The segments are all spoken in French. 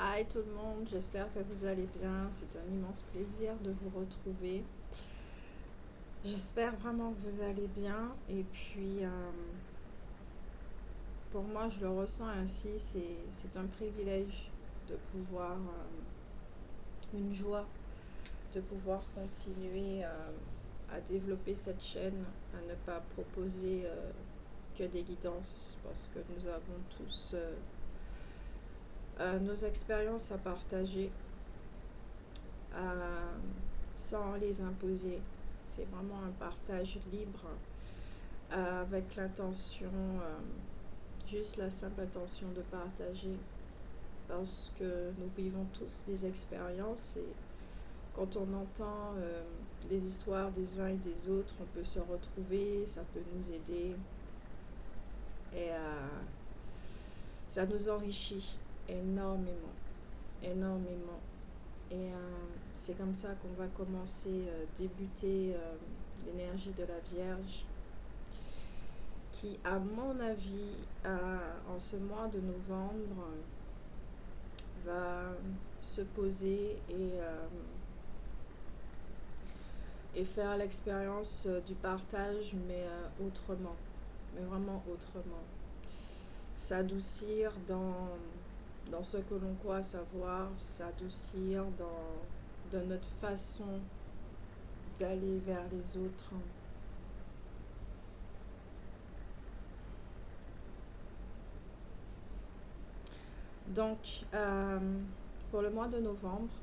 Hi tout le monde, j'espère que vous allez bien. C'est un immense plaisir de vous retrouver. J'espère vraiment que vous allez bien. Et puis, pour moi, je le ressens ainsi. C'est un privilège de pouvoir, une joie de pouvoir continuer à développer cette chaîne, à ne pas proposer que des guidances, parce que nous avons tous nos expériences à partager euh, sans les imposer. C'est vraiment un partage libre avec l'intention, juste la simple intention de partager parce que nous vivons tous des expériences et quand on entend les histoires des uns et des autres, on peut se retrouver, ça peut nous aider et ça nous enrichit énormément, énormément. Et c'est comme ça qu'on va commencer, débuter l'énergie de la Vierge qui, à mon avis, en ce mois de novembre, va se poser et faire l'expérience du partage, mais autrement, mais vraiment autrement. S'adoucir dans ce que l'on croit savoir, s'adoucir dans notre façon d'aller vers les autres. Donc, pour le mois de novembre,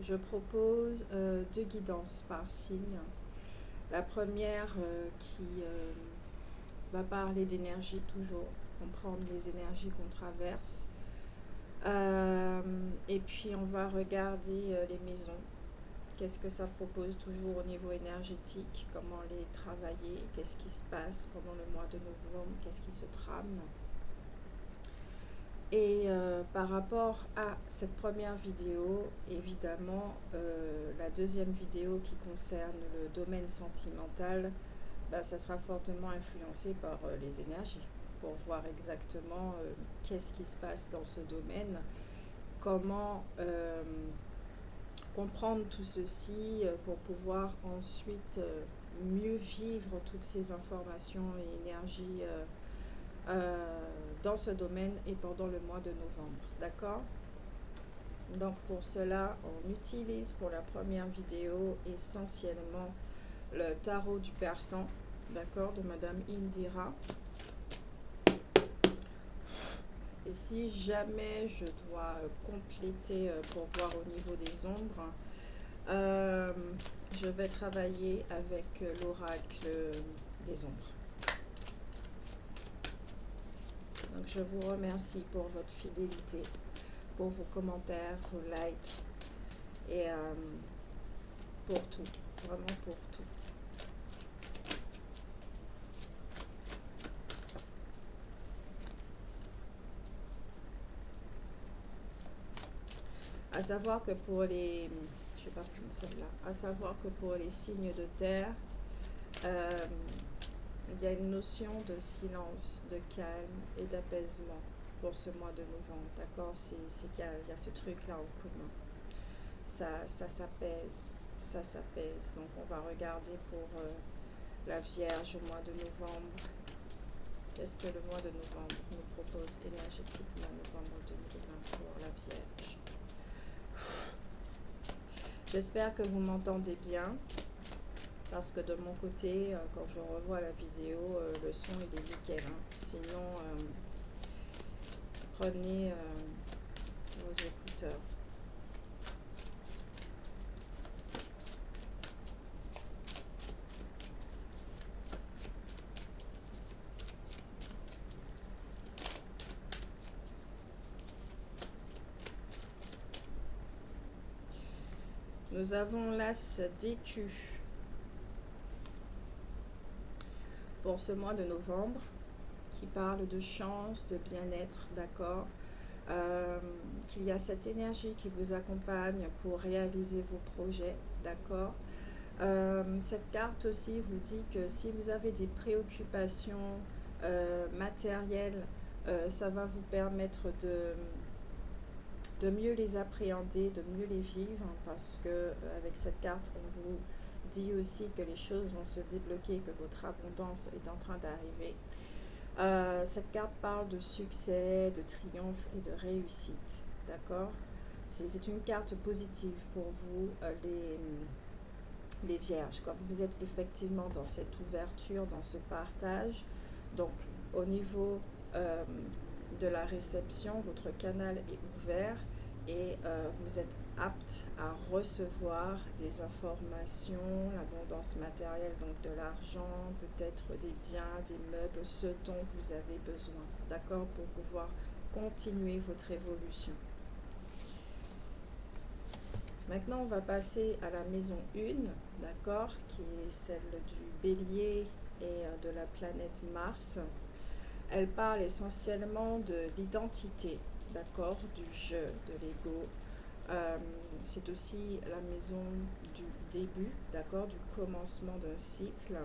je propose deux guidances par signe. La première qui va parler d'énergie toujours, comprendre les énergies qu'on traverse. Et puis on va regarder les maisons. Qu'est-ce que ça propose toujours au niveau énergétique, comment les travailler, qu'est-ce qui se passe pendant le mois de novembre, qu'est-ce qui se trame. Et par rapport à cette première vidéo, évidemment, la deuxième vidéo qui concerne le domaine sentimental, ça sera fortement influencé par les énergies pour voir exactement qu'est-ce qui se passe dans ce domaine, comment comprendre tout ceci pour pouvoir ensuite mieux vivre toutes ces informations et énergies dans ce domaine et pendant le mois de novembre. D'accord? Donc pour cela, on utilise pour la première vidéo essentiellement le tarot du persan, d'accord, de Madame Indira. Et si jamais je dois compléter pour voir au niveau des ombres, je vais travailler avec l'oracle des ombres. Donc je vous remercie pour votre fidélité, pour vos commentaires, vos likes et pour tout, vraiment pour tout. À savoir que pour les, je vais pas prendre celle-là, à savoir que pour les signes de terre, il y a une notion de silence, de calme et d'apaisement pour ce mois de novembre, d'accord? C'est qu'il y a ce truc-là en commun. Ça s'apaise, ça s'apaise. Donc on va regarder pour la Vierge au mois de novembre. Qu'est-ce que le mois de novembre nous propose énergétiquement, novembre 2020 pour la Vierge? J'espère que vous m'entendez bien. Parce que de mon côté, quand je revois la vidéo, le son il est nickel. Hein. Sinon, prenez vos écouteurs. Nous avons l'as d'écus pour ce mois de novembre qui parle de chance, de bien-être, d'accord, qu'il y a cette énergie qui vous accompagne pour réaliser vos projets, d'accord. Cette carte aussi vous dit que si vous avez des préoccupations matérielles, ça va vous permettre de mieux les appréhender, de mieux les vivre, parce que avec cette carte, on vous dit aussi que les choses vont se débloquer, que votre abondance est en train d'arriver. Cette carte parle de succès, de triomphe et de réussite, d'accord? C'est une carte positive pour vous, les vierges, comme vous êtes effectivement dans cette ouverture, dans ce partage. Donc au niveau de la réception, votre canal est ouvert et vous êtes apte à recevoir des informations, l'abondance matérielle, donc de l'argent, peut-être des biens, des meubles, ce dont vous avez besoin, d'accord, pour pouvoir continuer votre évolution. Maintenant, on va passer à la maison 1, d'accord, qui est celle du bélier et de la planète Mars. Elle parle essentiellement de l'identité, d'accord, du jeu, de l'ego. C'est aussi la maison du début, d'accord, du commencement d'un cycle,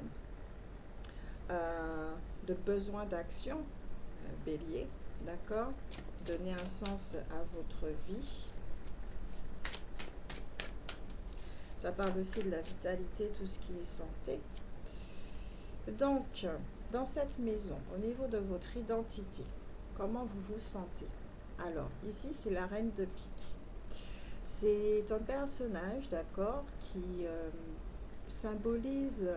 de besoin d'action, bélier, d'accord, donner un sens à votre vie. Ça parle aussi de la vitalité, tout ce qui est santé. Donc, dans cette maison, au niveau de votre identité, comment vous vous sentez? Alors, ici, c'est la reine de pique. C'est un personnage, d'accord, qui symbolise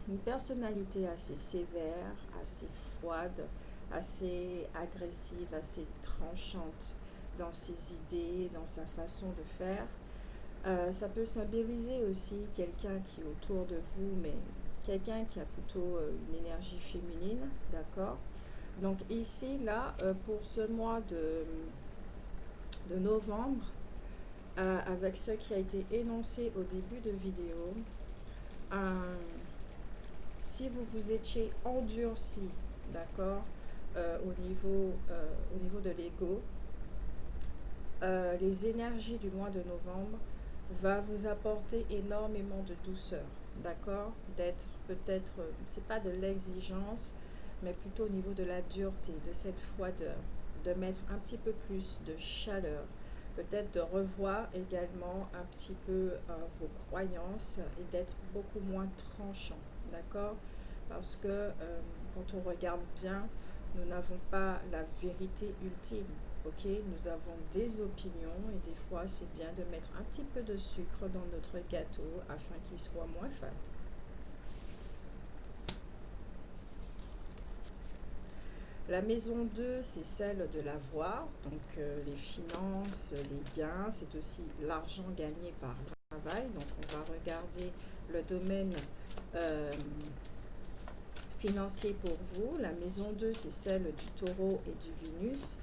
une personnalité assez sévère, assez froide, assez agressive, assez tranchante dans ses idées, dans sa façon de faire. Ça peut symboliser aussi quelqu'un qui est autour de vous, mais quelqu'un qui a plutôt une énergie féminine, d'accord? Donc ici, là, pour ce mois de novembre, avec ce qui a été énoncé au début de vidéo, si vous vous étiez endurci, d'accord, au niveau de l'ego, les énergies du mois de novembre va vous apporter énormément de douceur, d'accord, d'être peut-être, c'est pas de l'exigence, mais plutôt au niveau de la dureté, de cette froideur, de mettre un petit peu plus de chaleur, peut-être de revoir également un petit peu vos croyances et d'être beaucoup moins tranchant, d'accord, parce que quand on regarde bien, nous n'avons pas la vérité ultime. Ok, nous avons des opinions et des fois c'est bien de mettre un petit peu de sucre dans notre gâteau afin qu'il soit moins fade. La maison 2, c'est celle de l'avoir, donc les finances, les gains, c'est aussi l'argent gagné par le travail. Donc on va regarder le domaine financier pour vous. La maison 2, c'est celle du taureau et du Vénus.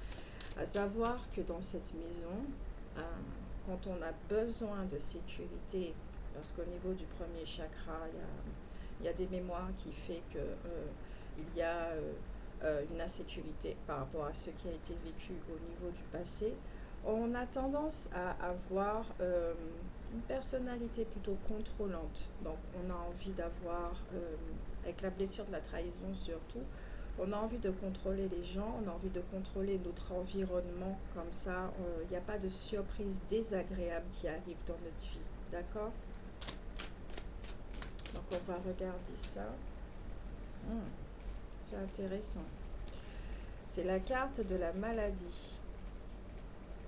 À savoir que dans cette maison, quand on a besoin de sécurité, parce qu'au niveau du premier chakra, il y a des mémoires qui fait que il y a une insécurité par rapport à ce qui a été vécu au niveau du passé, on a tendance à avoir une personnalité plutôt contrôlante. Donc on a envie d'avoir, avec la blessure de la trahison surtout, on a envie de contrôler les gens, on a envie de contrôler notre environnement, comme ça, il n'y a pas de surprise désagréable qui arrive dans notre vie, d'accord? Donc on va regarder ça. C'est intéressant. C'est la carte de la maladie.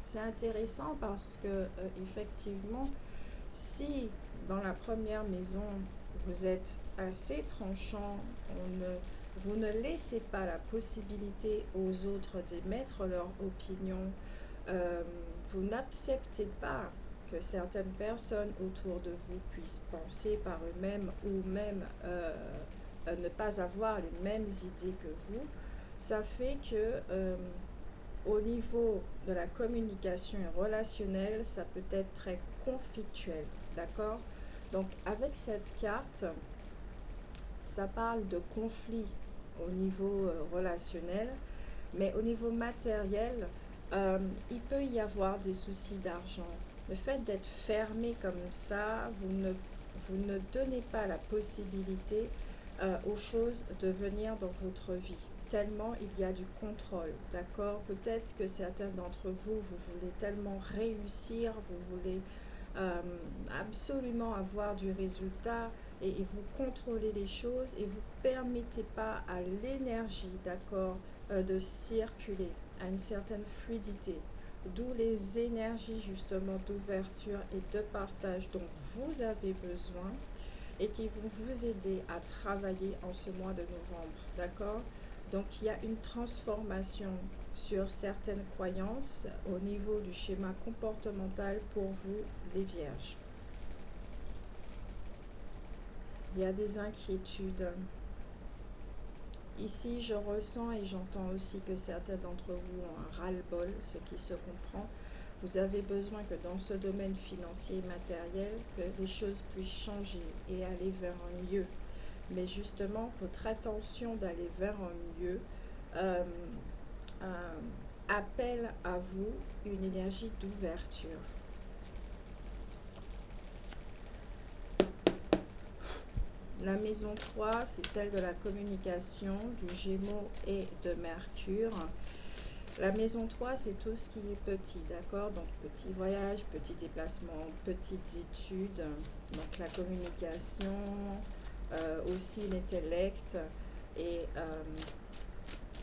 C'est intéressant parce que, effectivement, si dans la première maison, vous êtes assez tranchant, vous ne laissez pas la possibilité aux autres d'émettre leur opinion, vous n'acceptez pas que certaines personnes autour de vous puissent penser par eux-mêmes ou même ne pas avoir les mêmes idées que vous, ça fait que au niveau de la communication relationnelle, ça peut être très conflictuel, d'accord? Donc avec cette carte, ça parle de conflit au niveau relationnel, mais au niveau matériel, il peut y avoir des soucis d'argent. Le fait d'être fermé comme ça, vous ne donnez pas la possibilité aux choses de venir dans votre vie. tellement il y a du contrôle, d'accord? Peut-être que certains d'entre vous, vous voulez tellement réussir, vous voulez euh, absolument avoir du résultat et vous contrôlez les choses et vous permettez pas à l'énergie, d'accord, de circuler à une certaine fluidité. D'où les énergies justement d'ouverture et de partage dont vous avez besoin et qui vont vous aider à travailler en ce mois de novembre, d'accord? Donc il y a une transformation sur certaines croyances au niveau du schéma comportemental pour vous, les vierges. Il y a des inquiétudes. Ici, je ressens et j'entends aussi que certains d'entre vous ont un ras-le-bol, ce qui se comprend. Vous avez besoin que dans ce domaine financier et matériel, que les choses puissent changer et aller vers un mieux. Mais justement, votre attention d'aller vers un mieux appelle à vous une énergie d'ouverture. La maison 3, c'est celle de la communication, du Gémeaux et de Mercure. La maison 3, c'est tout ce qui est petit, d'accord? Donc, petit voyage, petit déplacement, petites études, donc la communication, aussi l'intellect et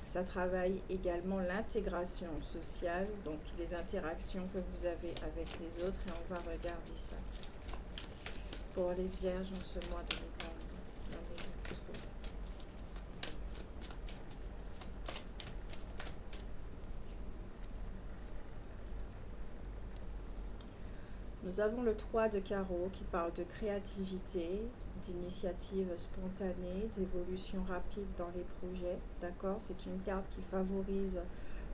ça travaille également l'intégration sociale, donc les interactions que vous avez avec les autres et on va regarder ça. Pour les vierges en ce mois de novembre, la maison 3. Nous avons le 3 de carreau qui parle de créativité, d'initiative spontanée, d'évolution rapide dans les projets, d'accord? C'est une carte qui favorise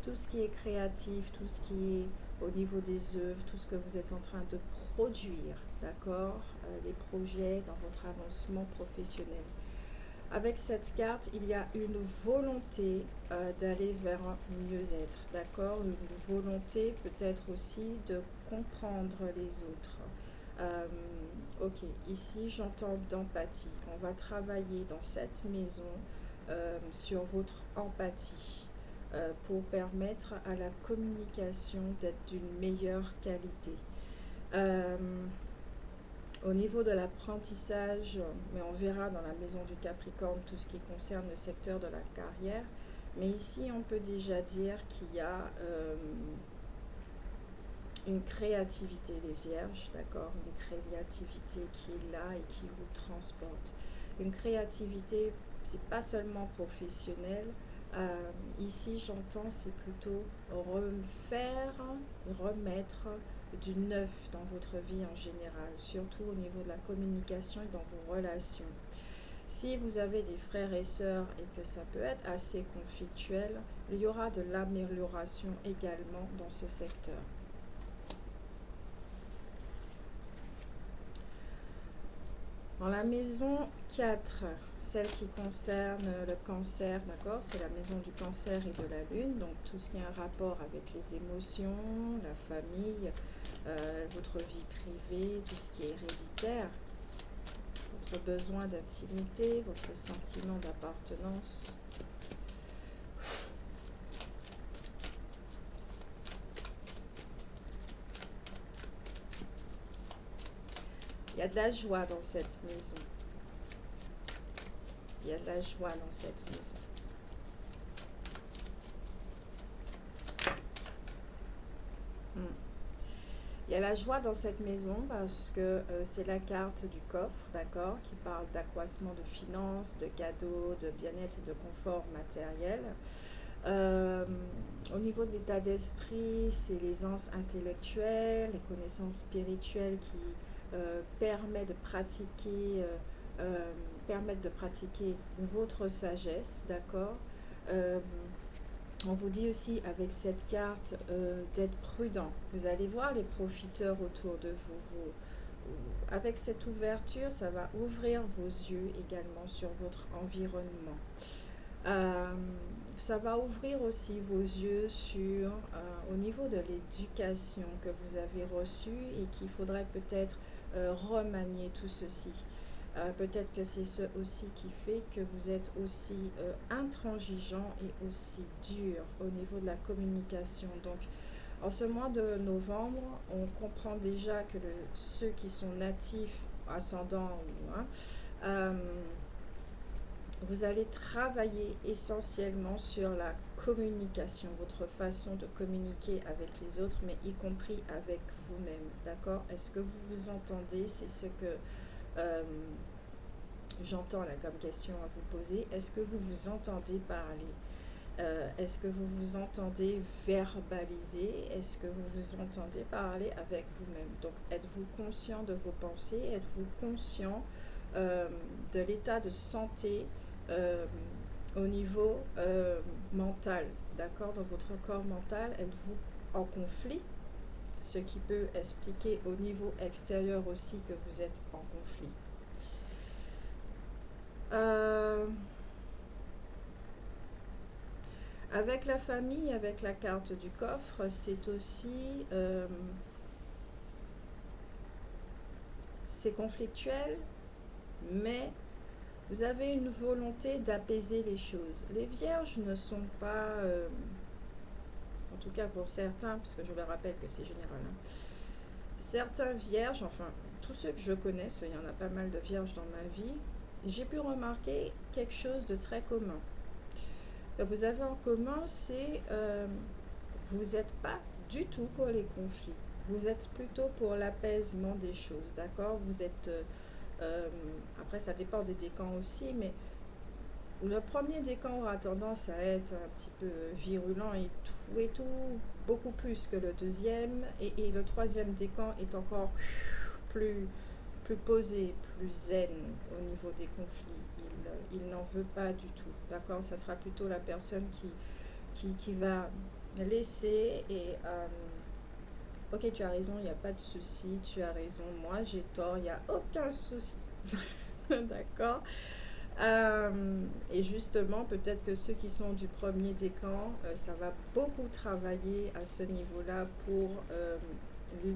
tout ce qui est créatif, tout ce qui est au niveau des œuvres, tout ce que vous êtes en train de produire, d'accord? Les projets dans votre avancement professionnel. Avec cette carte, il y a une volonté d'aller vers un mieux-être, d'accord? Une volonté peut-être aussi de comprendre les autres. Ok, ici j'entends d'empathie. On va travailler dans cette maison sur votre empathie pour permettre à la communication d'être d'une meilleure qualité. Au niveau de l'apprentissage, mais on verra dans la maison du Capricorne tout ce qui concerne le secteur de la carrière. Mais ici, on peut déjà dire qu'il y a une créativité, les vierges, d'accord? Une créativité qui est là et qui vous transporte. Une créativité, c'est pas seulement professionnel. Ici, j'entends, c'est plutôt remettre du neuf dans votre vie en général, surtout au niveau de la communication et dans vos relations. Si vous avez des frères et sœurs et que ça peut être assez conflictuel, il y aura de l'amélioration également dans ce secteur. Dans la maison 4, celle qui concerne le cancer, d'accord? C'est la maison du cancer et de la lune, donc tout ce qui a un rapport avec les émotions, la famille, votre vie privée, tout ce qui est héréditaire, votre besoin d'intimité, votre sentiment d'appartenance. Il y a de la joie dans cette maison. Il y a de la joie dans cette maison. Il y a la joie dans cette maison parce que c'est la carte du coffre, d'accord, qui parle d'accroissement de finances, de cadeaux, de bien-être et de confort matériel. Au niveau de l'état d'esprit, c'est l'aisance intellectuelle, les connaissances spirituelles qui permettent de pratiquer votre sagesse, d'accord. On vous dit aussi avec cette carte d'être prudent. Vous allez voir les profiteurs autour de vous. Avec cette ouverture, ça va ouvrir vos yeux également sur votre environnement. Ça va ouvrir aussi vos yeux sur au niveau de l'éducation que vous avez reçue et qu'il faudrait peut-être remanier tout ceci. Peut-être que c'est ce aussi qui fait que vous êtes aussi intransigeant et aussi dur au niveau de la communication. Donc, en ce mois de novembre, on comprend déjà que ceux qui sont natifs, ascendants, hein, euh, vous allez travailler essentiellement sur la communication, votre façon de communiquer avec les autres, mais y compris avec vous-même. D'accord? Est-ce que vous vous entendez? C'est ce que euh, j'entends là comme question à vous poser. Est-ce que vous vous entendez parler? Est-ce que vous vous entendez verbaliser? Est-ce que vous vous entendez parler avec vous-même? Donc, êtes-vous conscient de vos pensées? Êtes-vous conscient de l'état de santé euh, au niveau mental? D'accord? Dans votre corps mental, êtes-vous en conflit? Ce qui peut expliquer au niveau extérieur aussi que vous êtes en conflit. Avec la famille, avec la carte du coffre, c'est aussi c'est conflictuel, mais vous avez une volonté d'apaiser les choses. Les vierges ne sont pas, en tout cas pour certains, parce que je le rappelle que c'est général, hein, certains vierges, enfin tous ceux que je connais, il y en a pas mal de vierges dans ma vie, j'ai pu remarquer quelque chose de très commun. Que vous avez en commun, c'est vous n'êtes pas du tout pour les conflits. Vous êtes plutôt pour l'apaisement des choses, d'accord? Vous êtes... après, ça dépend des décans aussi, mais le premier décan aura tendance à être un petit peu virulent et tout, beaucoup plus que le deuxième. Et le troisième décan est encore plus posé, plus zen au niveau des conflits. Il n'en veut pas du tout, d'accord? Ça sera plutôt la personne qui va laisser et ok, tu as raison, il n'y a pas de souci, tu as raison, moi j'ai tort, il n'y a aucun souci. D'accord. Et justement, peut-être que ceux qui sont du premier décan, ça va beaucoup travailler à ce niveau-là pour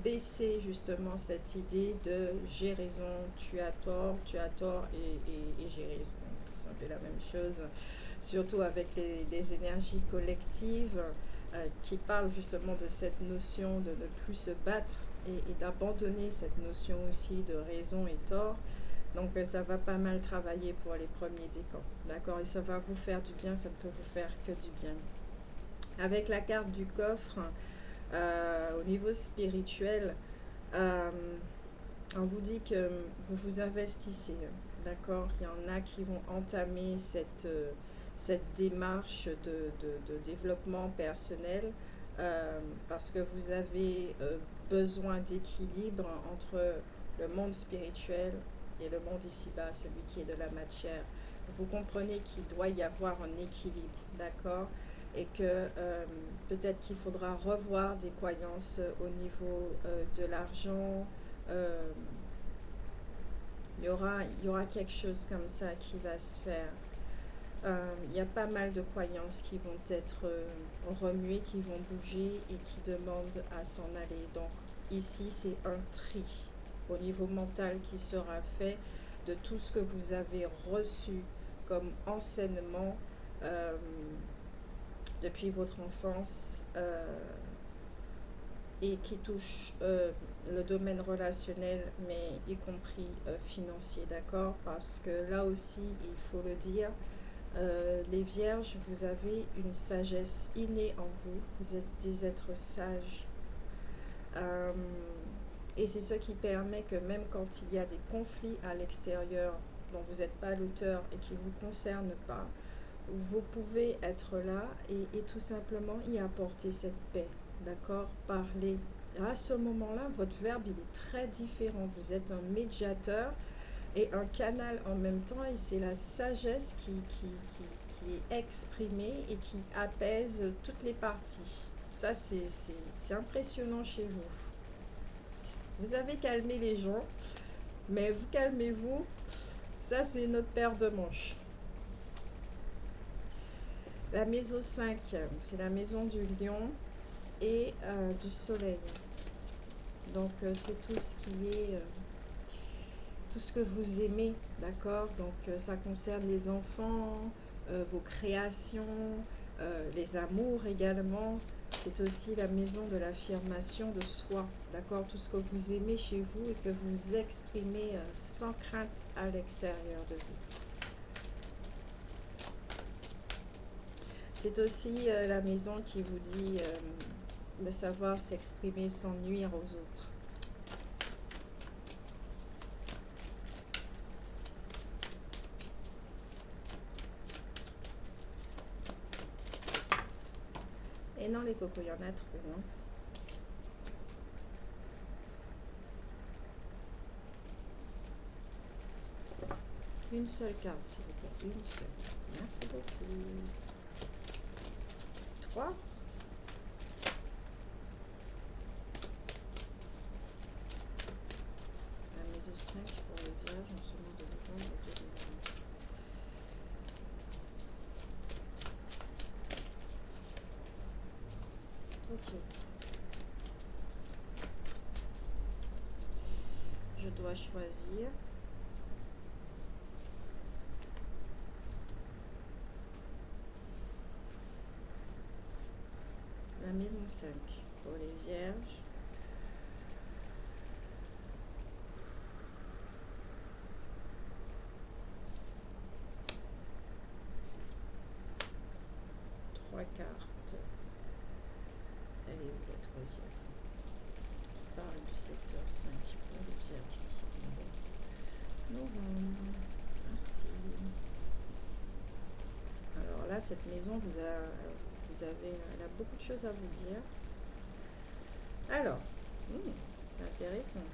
laisser justement cette idée de j'ai raison, tu as tort et j'ai raison. C'est un peu la même chose, surtout avec les énergies collectives qui parlent justement de cette notion de ne plus se battre et d'abandonner cette notion aussi de raison et tort. Donc ça va pas mal travailler pour les premiers décans, d'accord? Et ça va vous faire du bien, ça ne peut vous faire que du bien. Avec la carte du coffre, au niveau spirituel, on vous dit que vous vous investissez, d'accord? Il y en a qui vont entamer cette démarche de développement personnel parce que vous avez besoin d'équilibre entre le monde spirituel et le monde ici-bas, celui qui est de la matière. Vous comprenez qu'il doit y avoir un équilibre, d'accord? Et que peut-être qu'il faudra revoir des croyances au niveau de l'argent. Il y aura quelque chose comme ça qui va se faire. Il y a pas mal de croyances qui vont être remuées, qui vont bouger et qui demandent à s'en aller. Donc ici, c'est un tri au niveau mental qui sera fait de tout ce que vous avez reçu comme enseignement depuis votre enfance et qui touche le domaine relationnel, mais y compris financier, d'accord? Parce que là aussi, il faut le dire, les vierges, vous avez une sagesse innée en vous, vous êtes des êtres sages. Et c'est ce qui permet que même quand il y a des conflits à l'extérieur dont vous n'êtes pas l'auteur et qui ne vous concernent pas, vous pouvez être là et tout simplement y apporter cette paix, d'accord? Parler. À ce moment-là, votre verbe, il est très différent. Vous êtes un médiateur et un canal en même temps et c'est la sagesse qui est exprimée et qui apaise toutes les parties. Ça, c'est impressionnant chez vous. Vous avez calmé les gens, mais vous calmez-vous. Ça, c'est notre paire de manches. La maison 5, c'est la maison du lion et du soleil. Donc, c'est tout ce qui est tout ce que vous aimez, d'accord? Donc ça concerne les enfants, vos créations, les amours également. C'est aussi la maison de l'affirmation de soi, d'accord? Tout ce que vous aimez chez vous et que vous exprimez sans crainte à l'extérieur de vous. C'est aussi la maison qui vous dit de savoir s'exprimer sans nuire aux autres. Et non, les cocos, il y en a trop. Hein. Une seule carte, s'il vous plaît. Une seule. Merci beaucoup. 3. La maison 5 pour le vierge en ce mois de novembre 2020. Ok. Je dois choisir. La maison 5 pour les vierges. Trois cartes. Elle est où la troisième? Qui parle du secteur 5 pour les vierges en ce moment. Novembre. Merci. Alors là, cette maison, elle a beaucoup de choses à vous dire. Alors, intéressant.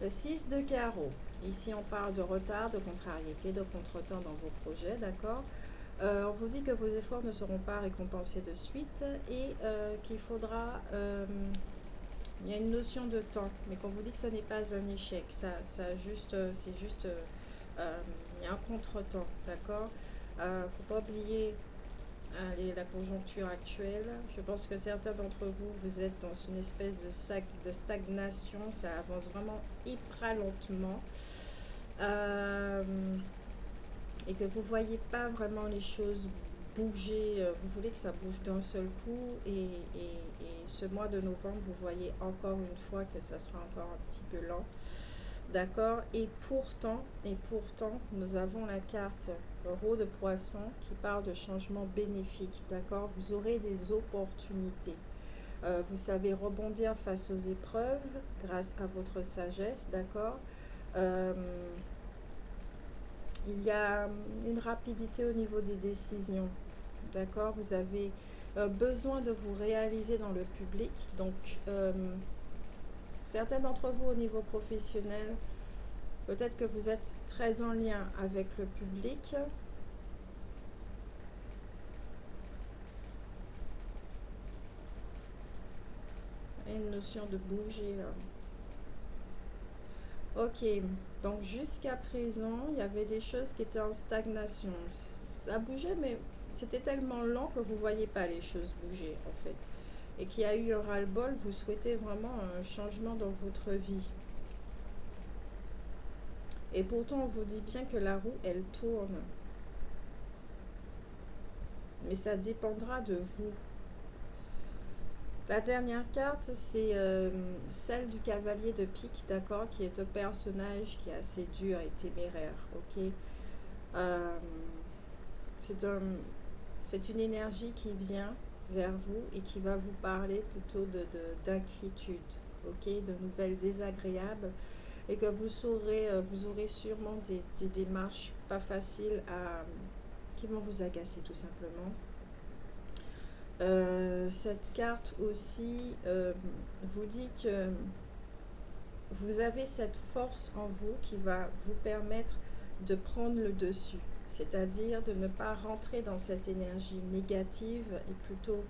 Le 6 de carreau. Ici, on parle de retard, de contrariété, de contretemps dans vos projets, d'accord? On vous dit que vos efforts ne seront pas récompensés de suite et qu'il faudra... il y a une notion de temps, mais qu'on vous dit que ce n'est pas un échec. C'est juste... il y a un contretemps, d'accord? Faut pas oublier la conjoncture actuelle. Je pense que certains d'entre vous, vous êtes dans une espèce de stagnation. Ça avance vraiment hyper lentement. Et que vous ne voyez pas vraiment les choses bouger. Vous voulez que ça bouge d'un seul coup. Et ce mois de novembre, vous voyez encore une fois que ça sera encore un petit peu lent. D'accord? Et pourtant, nous avons la carte Roi de Poisson qui parle de changement bénéfique. D'accord? Vous aurez des opportunités. Vous savez rebondir face aux épreuves grâce à votre sagesse. D'accord? Il y a une rapidité au niveau des décisions. D'accord? Vous avez besoin de vous réaliser dans le public. Donc, certains d'entre vous au niveau professionnel, peut-être que vous êtes très en lien avec le public. Il y a une notion de bouger là. Ok, donc jusqu'à présent, il y avait des choses qui étaient en stagnation. Ça bougeait, mais c'était tellement lent que vous ne voyez pas les choses bouger en fait. Et qu'il y a eu un ras-le-bol, vous souhaitez vraiment un changement dans votre vie. Et pourtant, on vous dit bien que la roue, elle tourne. Mais ça dépendra de vous. La dernière carte, c'est celle du cavalier de pique, d'accord, qui est un personnage qui est assez dur et téméraire, ok. C'est une énergie qui vient vers vous et qui va vous parler plutôt d'inquiétude, ok, de nouvelles désagréables, et que vous aurez sûrement des démarches pas faciles qui vont vous agacer tout simplement. Cette carte aussi vous dit que vous avez cette force en vous qui va vous permettre de prendre le dessus, c'est-à-dire de ne pas rentrer dans cette énergie négative et plutôt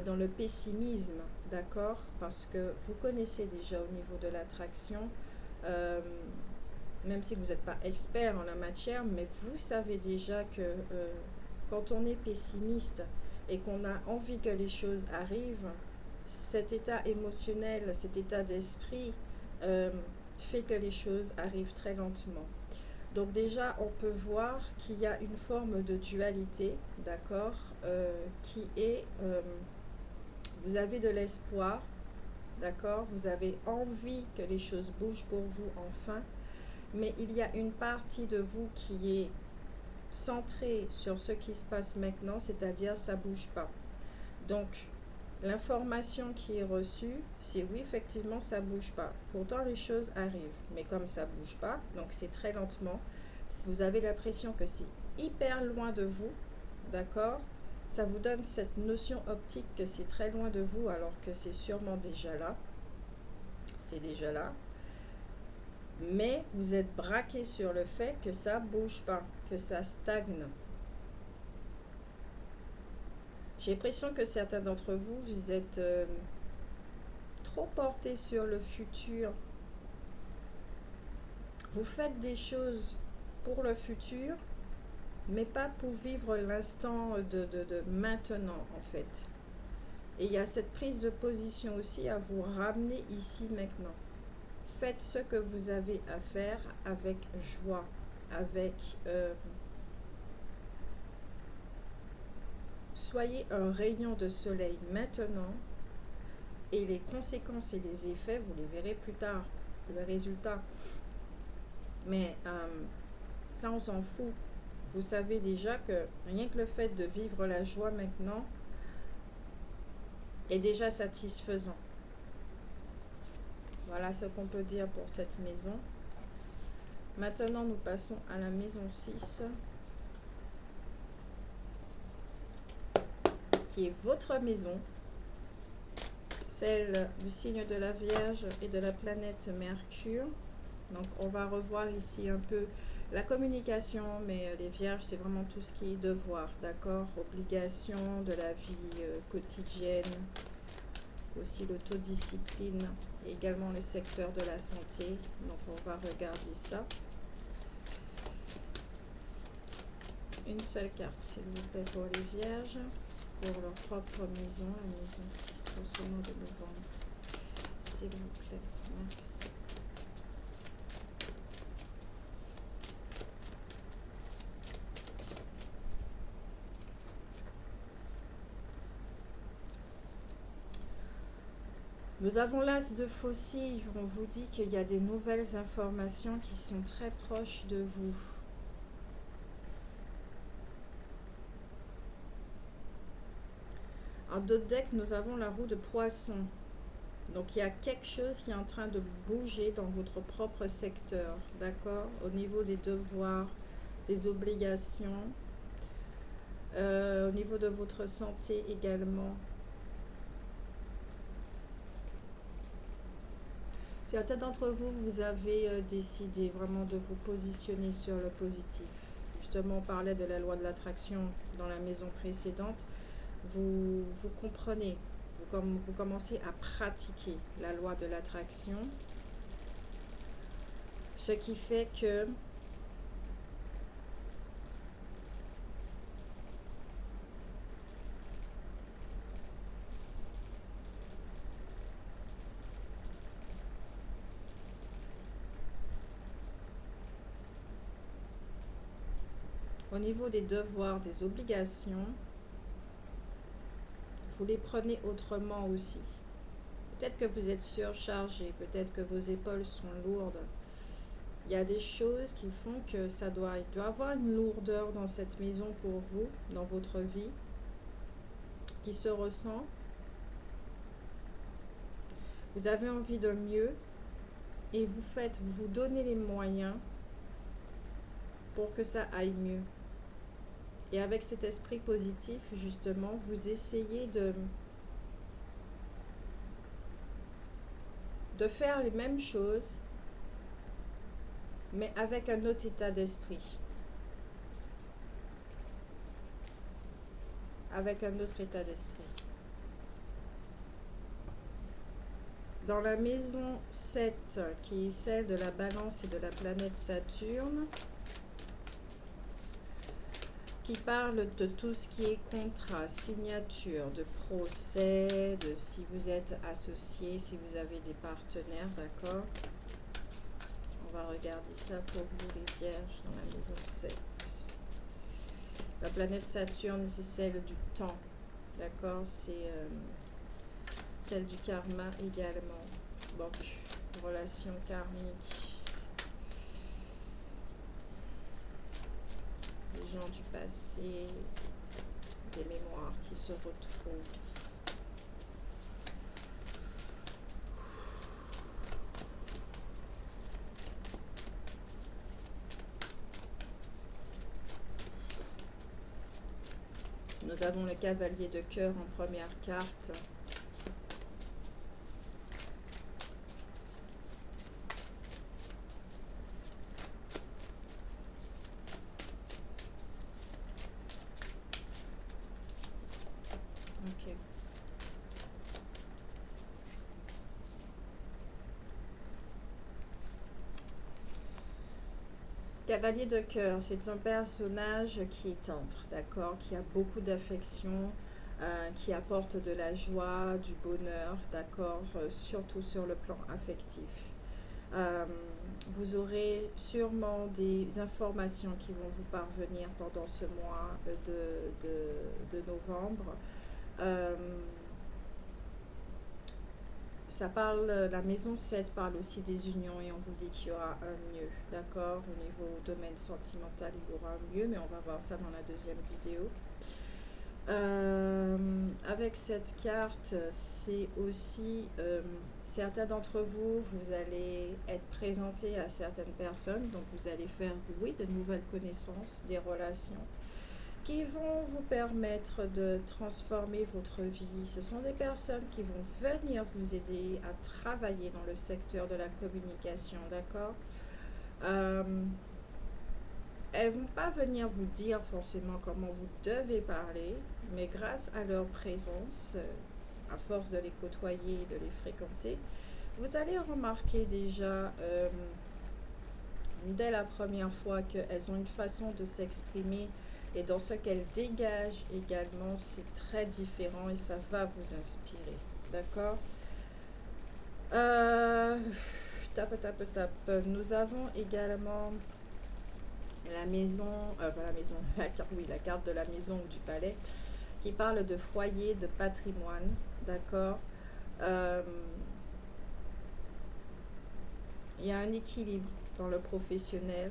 dans le pessimisme, d'accord? Parce que vous connaissez déjà au niveau de l'attraction, même si vous n'êtes pas expert en la matière, mais vous savez déjà que quand on est pessimiste et qu'on a envie que les choses arrivent, cet état émotionnel, cet état d'esprit fait que les choses arrivent très lentement. Donc déjà, on peut voir qu'il y a une forme de dualité, d'accord, qui est, vous avez de l'espoir, d'accord, vous avez envie que les choses bougent pour vous enfin, mais il y a une partie de vous qui est centrée sur ce qui se passe maintenant, c'est-à-dire ça bouge pas. Donc, l'information qui est reçue, c'est oui, effectivement, ça bouge pas. Pourtant, les choses arrivent. Mais comme ça bouge pas, donc c'est très lentement, vous avez l'impression que c'est hyper loin de vous, d'accord? Ça vous donne cette notion optique que c'est très loin de vous alors que c'est sûrement déjà là. C'est déjà là. Mais vous êtes braqué sur le fait que ça bouge pas, que ça stagne. J'ai l'impression que certains d'entre vous, vous êtes trop portés sur le futur. Vous faites des choses pour le futur, mais pas pour vivre l'instant de maintenant, en fait. Et il y a cette prise de position aussi à vous ramener ici maintenant. Faites ce que vous avez à faire avec joie, avec... soyez un rayon de soleil maintenant et les conséquences et les effets, vous les verrez plus tard, le résultat. Mais ça, on s'en fout. Vous savez déjà que rien que le fait de vivre la joie maintenant est déjà satisfaisant. Voilà ce qu'on peut dire pour cette maison. Maintenant, nous passons à la maison 6, qui est votre maison, celle du signe de la Vierge et de la planète Mercure. Donc, on va revoir ici un peu la communication, mais les Vierges, c'est vraiment tout ce qui est devoir, d'accord? Obligation de la vie quotidienne, aussi l'autodiscipline, et également le secteur de la santé. Donc, on va regarder ça. Une seule carte, s'il vous plaît, pour les Vierges, pour leur propre maison, la maison 6, pour ce mois de novembre. S'il vous plaît, merci. Nous avons l'as de faucille. On vous dit qu'il y a des nouvelles informations qui sont très proches de vous. En d'autres decks, nous avons la roue de poisson. Donc, il y a quelque chose qui est en train de bouger dans votre propre secteur, d'accord? Au niveau des devoirs, des obligations, au niveau de votre santé également. Certains d'entre vous, vous avez décidé vraiment de vous positionner sur le positif. Justement, on parlait de la loi de l'attraction dans la maison précédente. Vous comprenez, vous commencez à pratiquer la loi de l'attraction. Ce qui fait que au niveau des devoirs, des obligations, vous les prenez autrement aussi. Peut-être que vous êtes surchargé, peut-être que vos épaules sont lourdes. Il y a des choses qui font que il doit y avoir une lourdeur dans cette maison pour vous, dans votre vie, qui se ressent. Vous avez envie de mieux et vous vous donnez les moyens pour que ça aille mieux. Et avec cet esprit positif, justement, vous essayez de faire les mêmes choses, mais avec un autre état d'esprit. Avec un autre état d'esprit. Dans la maison 7, qui est celle de la balance et de la planète Saturne, qui parle de tout ce qui est contrat, signature, de procès, de si vous êtes associé, si vous avez des partenaires, d'accord? On va regarder ça pour vous les vierges dans la maison 7. La planète Saturne, c'est celle du temps. D'accord? C'est celle du karma également. Donc, relation karmique. Les gens du passé, des mémoires qui se retrouvent. Nous avons le cavalier de cœur en première carte. Ok. Cavalier de cœur, c'est un personnage qui est tendre, d'accord, qui a beaucoup d'affection, qui apporte de la joie, du bonheur, d'accord, surtout sur le plan affectif. Vous aurez sûrement des informations qui vont vous parvenir pendant ce mois de novembre. Ça parle, la maison 7 parle aussi des unions et on vous dit qu'il y aura un mieux, d'accord? Au niveau domaine sentimental, il y aura un mieux, mais on va voir ça dans la deuxième vidéo. Avec cette carte, c'est aussi certains d'entre vous, vous allez être présentés à certaines personnes, donc vous allez faire, oui, de nouvelles connaissances, des relations qui vont vous permettre de transformer votre vie. Ce sont des personnes qui vont venir vous aider à travailler dans le secteur de la communication, d'accord? Elles vont pas venir vous dire forcément comment vous devez parler, mais grâce à leur présence, à force de les côtoyer et de les fréquenter, vous allez remarquer déjà dès la première fois qu'elles ont une façon de s'exprimer et dans ce qu'elles dégagent également, c'est très différent et ça va vous inspirer. D'accord? Tape. Nous avons également la maison, la carte, oui, la carte de la maison ou du palais qui parle de foyer, de patrimoine. D'accord? Il y a un équilibre dans le professionnel.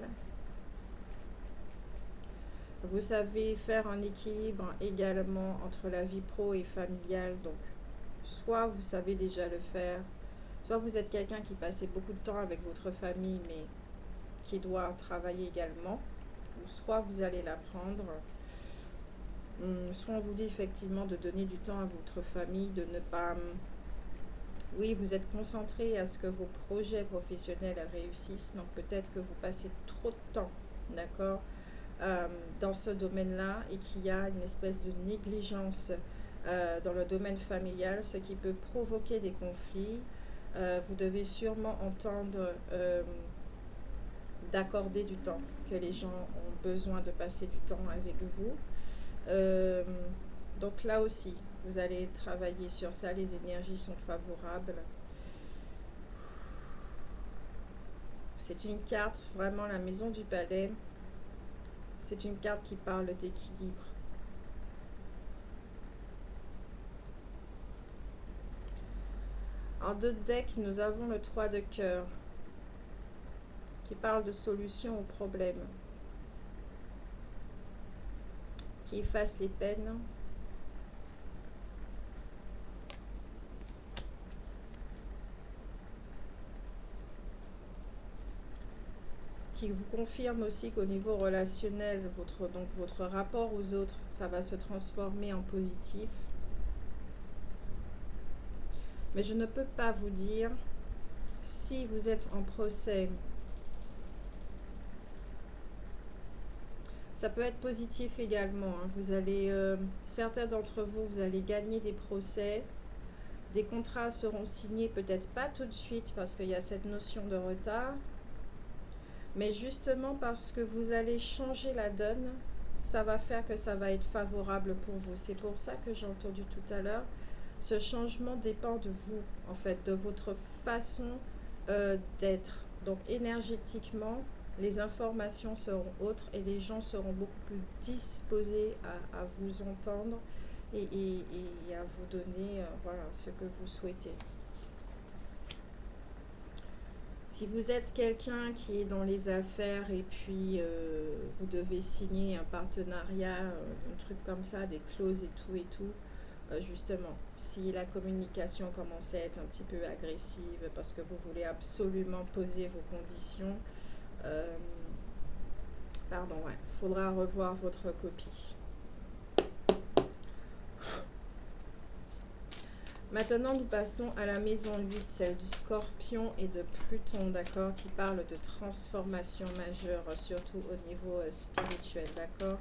Vous savez faire un équilibre également entre la vie pro et familiale. Donc, soit vous savez déjà le faire, soit vous êtes quelqu'un qui passait beaucoup de temps avec votre famille, mais qui doit travailler également. Ou soit vous allez l'apprendre. Soit on vous dit effectivement de donner du temps à votre famille, de ne pas... Oui, vous êtes concentré à ce que vos projets professionnels réussissent. Donc, peut-être que vous passez trop de temps, d'accord, dans ce domaine-là et qu'il y a une espèce de négligence dans le domaine familial, ce qui peut provoquer des conflits. Vous devez sûrement entendre d'accorder du temps, que les gens ont besoin de passer du temps avec vous. Donc là aussi, vous allez travailler sur ça, les énergies sont favorables. C'est une carte, vraiment la maison du palais. C'est une carte qui parle d'équilibre. En deux decks, nous avons le 3 de cœur qui parle de solution aux problèmes, qui efface les peines. Qui vous confirme aussi qu'au niveau relationnel, votre rapport aux autres, ça va se transformer en positif. Mais je ne peux pas vous dire si vous êtes en procès. Ça peut être positif également. Vous allez, certains d'entre vous, vous allez gagner des procès. Des contrats seront signés, peut-être pas tout de suite parce qu'il y a cette notion de retard. Mais justement parce que vous allez changer la donne, ça va faire que ça va être favorable pour vous. C'est pour ça que j'ai entendu tout à l'heure. Ce changement dépend de vous, en fait, de votre façon d'être. Donc énergétiquement, les informations seront autres et les gens seront beaucoup plus disposés à vous entendre et à vous donner voilà, ce que vous souhaitez. Si vous êtes quelqu'un qui est dans les affaires et puis vous devez signer un partenariat, un truc comme ça, des clauses et tout, justement, si la communication commence à être un petit peu agressive parce que vous voulez absolument poser vos conditions, pardon, ouais, faudra revoir votre copie. Maintenant, nous passons à la maison 8, celle du Scorpion et de Pluton, d'accord, qui parle de transformation majeure, surtout au niveau spirituel, d'accord.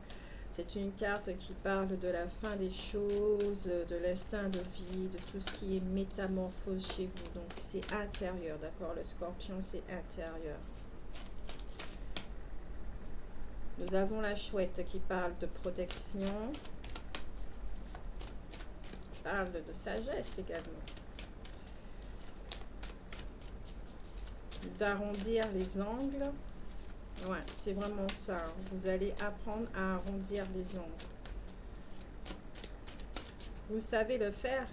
C'est une carte qui parle de la fin des choses, de l'instinct de vie, de tout ce qui est métamorphose chez vous. Donc, c'est intérieur, d'accord. Le Scorpion, c'est intérieur. Nous avons la Chouette qui parle de protection, qui parle de sagesse également. D'arrondir les angles. Ouais, c'est vraiment ça. Vous allez apprendre à arrondir les angles. Vous savez le faire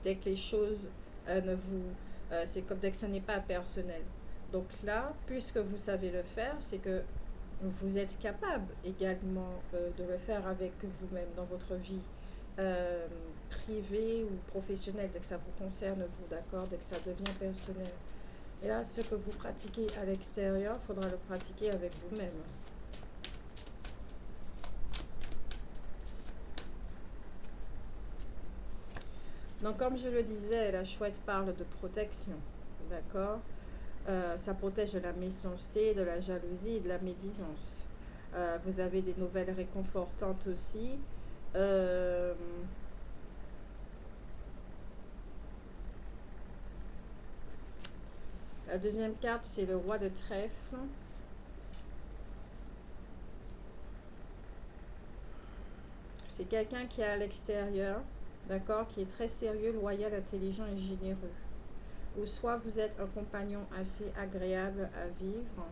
dès que les choses ne vous... c'est comme dès que ça n'est pas personnel. Donc là, puisque vous savez le faire, c'est que vous êtes capable également de le faire avec vous-même dans votre vie privée ou professionnelle, dès que ça vous concerne vous, d'accord, dès que ça devient personnel. Et là, ce que vous pratiquez à l'extérieur, il faudra le pratiquer avec vous-même. Donc, comme je le disais, la Chouette parle de protection, d'accord. Ça protège de la méchanceté, de la jalousie et de la médisance. Vous avez des nouvelles réconfortantes aussi. La deuxième carte, c'est le roi de trèfle. C'est quelqu'un qui est à l'extérieur, d'accord, qui est très sérieux, loyal, intelligent et généreux. Ou soit vous êtes un compagnon assez agréable à vivre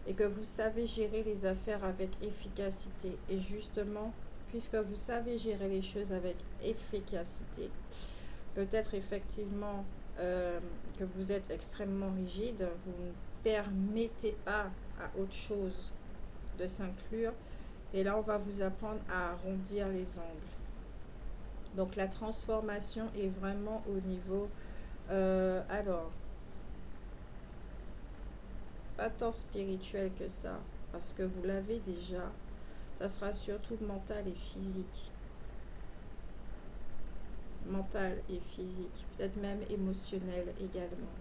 et que vous savez gérer les affaires avec efficacité. Et justement, puisque vous savez gérer les choses avec efficacité, peut-être effectivement que vous êtes extrêmement rigide, vous ne permettez pas à autre chose de s'inclure. Et là, on va vous apprendre à arrondir les angles. Donc, la transformation est vraiment au niveau... alors, pas tant spirituel que ça, parce que vous l'avez déjà. Ça sera surtout mental et physique. Mental et physique, peut-être même émotionnel également.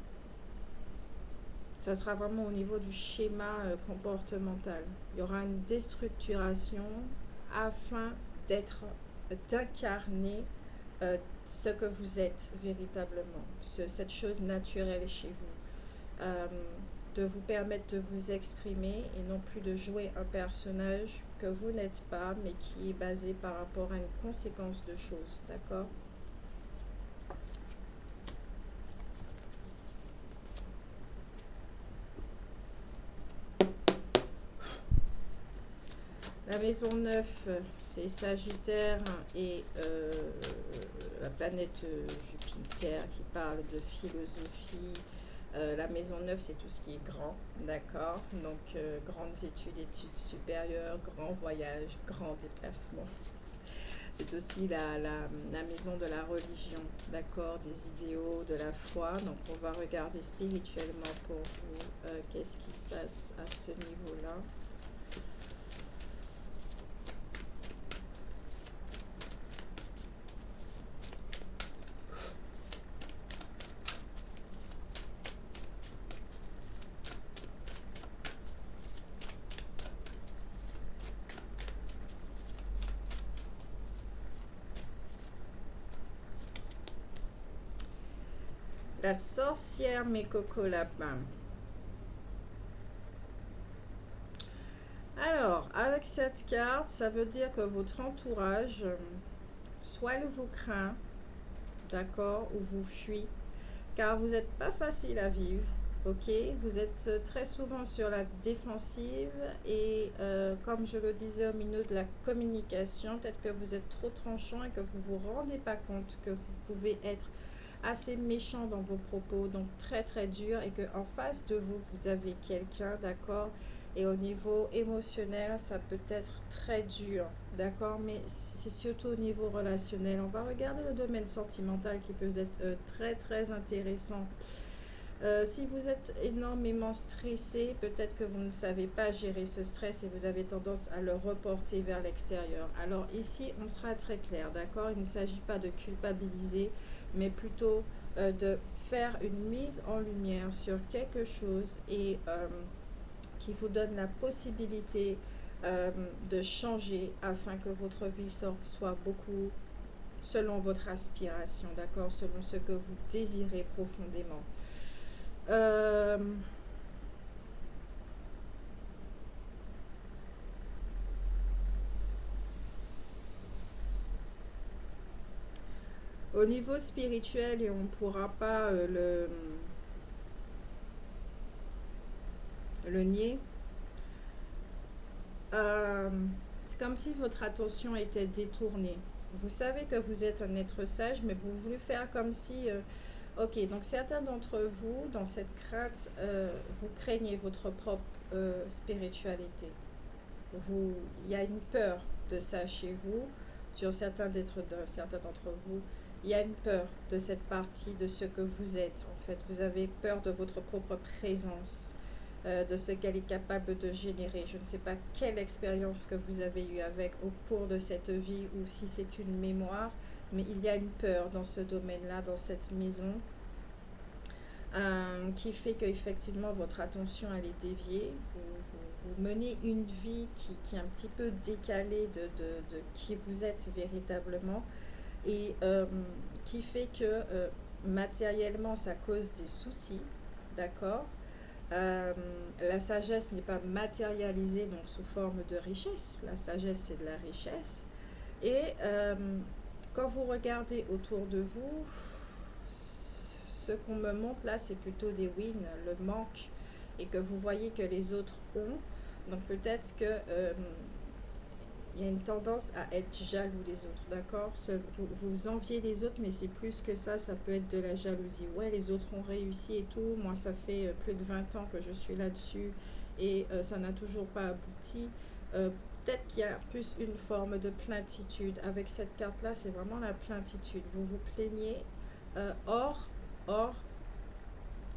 Ça sera vraiment au niveau du schéma comportemental. Il y aura une déstructuration afin d'incarner ce que vous êtes véritablement, cette chose naturelle chez vous. De vous permettre de vous exprimer et non plus de jouer un personnage que vous n'êtes pas, mais qui est basé par rapport à une conséquence de choses, d'accord? La maison 9, c'est Sagittaire et la planète Jupiter qui parle de philosophie. La maison 9, c'est tout ce qui est grand, d'accord? Donc, grandes études, études supérieures, grands voyages, grands déplacements. C'est aussi la maison de la religion, d'accord? Des idéaux, de la foi. Donc, on va regarder spirituellement pour vous qu'est-ce qui se passe à ce niveau-là. La sorcière mes coco lapins. Alors, avec cette carte, ça veut dire que votre entourage, soit il vous craint, d'accord, ou vous fuit, car vous n'êtes pas facile à vivre. Ok, vous êtes très souvent sur la défensive et comme je le disais au milieu de la communication, peut-être que vous êtes trop tranchant et que vous ne vous rendez pas compte que vous pouvez être assez méchant dans vos propos, donc très très dur, et que en face de vous, vous avez quelqu'un, d'accord, et au niveau émotionnel, ça peut être très dur, d'accord, mais c'est surtout au niveau relationnel. On va regarder le domaine sentimental qui peut être très très intéressant. Si vous êtes énormément stressé, peut-être que vous ne savez pas gérer ce stress et vous avez tendance à le reporter vers l'extérieur. Alors ici, on sera très clair, d'accord? Il ne s'agit pas de culpabiliser, mais plutôt de faire une mise en lumière sur quelque chose et qui vous donne la possibilité de changer afin que votre vie soit beaucoup selon votre aspiration, d'accord? Selon ce que vous désirez profondément. Euh, Au niveau spirituel, et on ne pourra pas le nier, euh, c'est comme si votre attention était détournée. Vous savez que vous êtes un être sage, mais vous voulez faire comme si... ok, donc certains d'entre vous, dans cette crainte, vous craignez votre propre spiritualité. Il y a une peur de ça chez vous, sur certains d'entre vous. Il y a une peur de cette partie de ce que vous êtes, en fait. Vous avez peur de votre propre présence, de ce qu'elle est capable de générer. Je ne sais pas quelle expérience que vous avez eue avec au cours de cette vie ou si c'est une mémoire, mais il y a une peur dans ce domaine-là, dans cette maison, qui fait qu'effectivement votre attention elle est déviée. Vous menez une vie qui est un petit peu décalée de qui vous êtes véritablement et qui fait que matériellement ça cause des soucis, d'accord. La sagesse n'est pas matérialisée donc sous forme de richesse. La sagesse c'est de la richesse et quand vous regardez autour de vous, ce qu'on me montre là, c'est plutôt des wins, le manque, et que vous voyez que les autres ont. Donc peut-être que il y a une tendance à être jaloux des autres, d'accord? Vous enviez les autres, mais c'est plus que ça peut être de la jalousie. Ouais, les autres ont réussi et tout. Moi, ça fait plus de 20 ans que je suis là-dessus et ça n'a toujours pas abouti. Euh, Peut-être qu'il y a plus une forme de plaintitude. Avec cette carte-là, c'est vraiment la plaintitude. Vous vous plaignez. Or,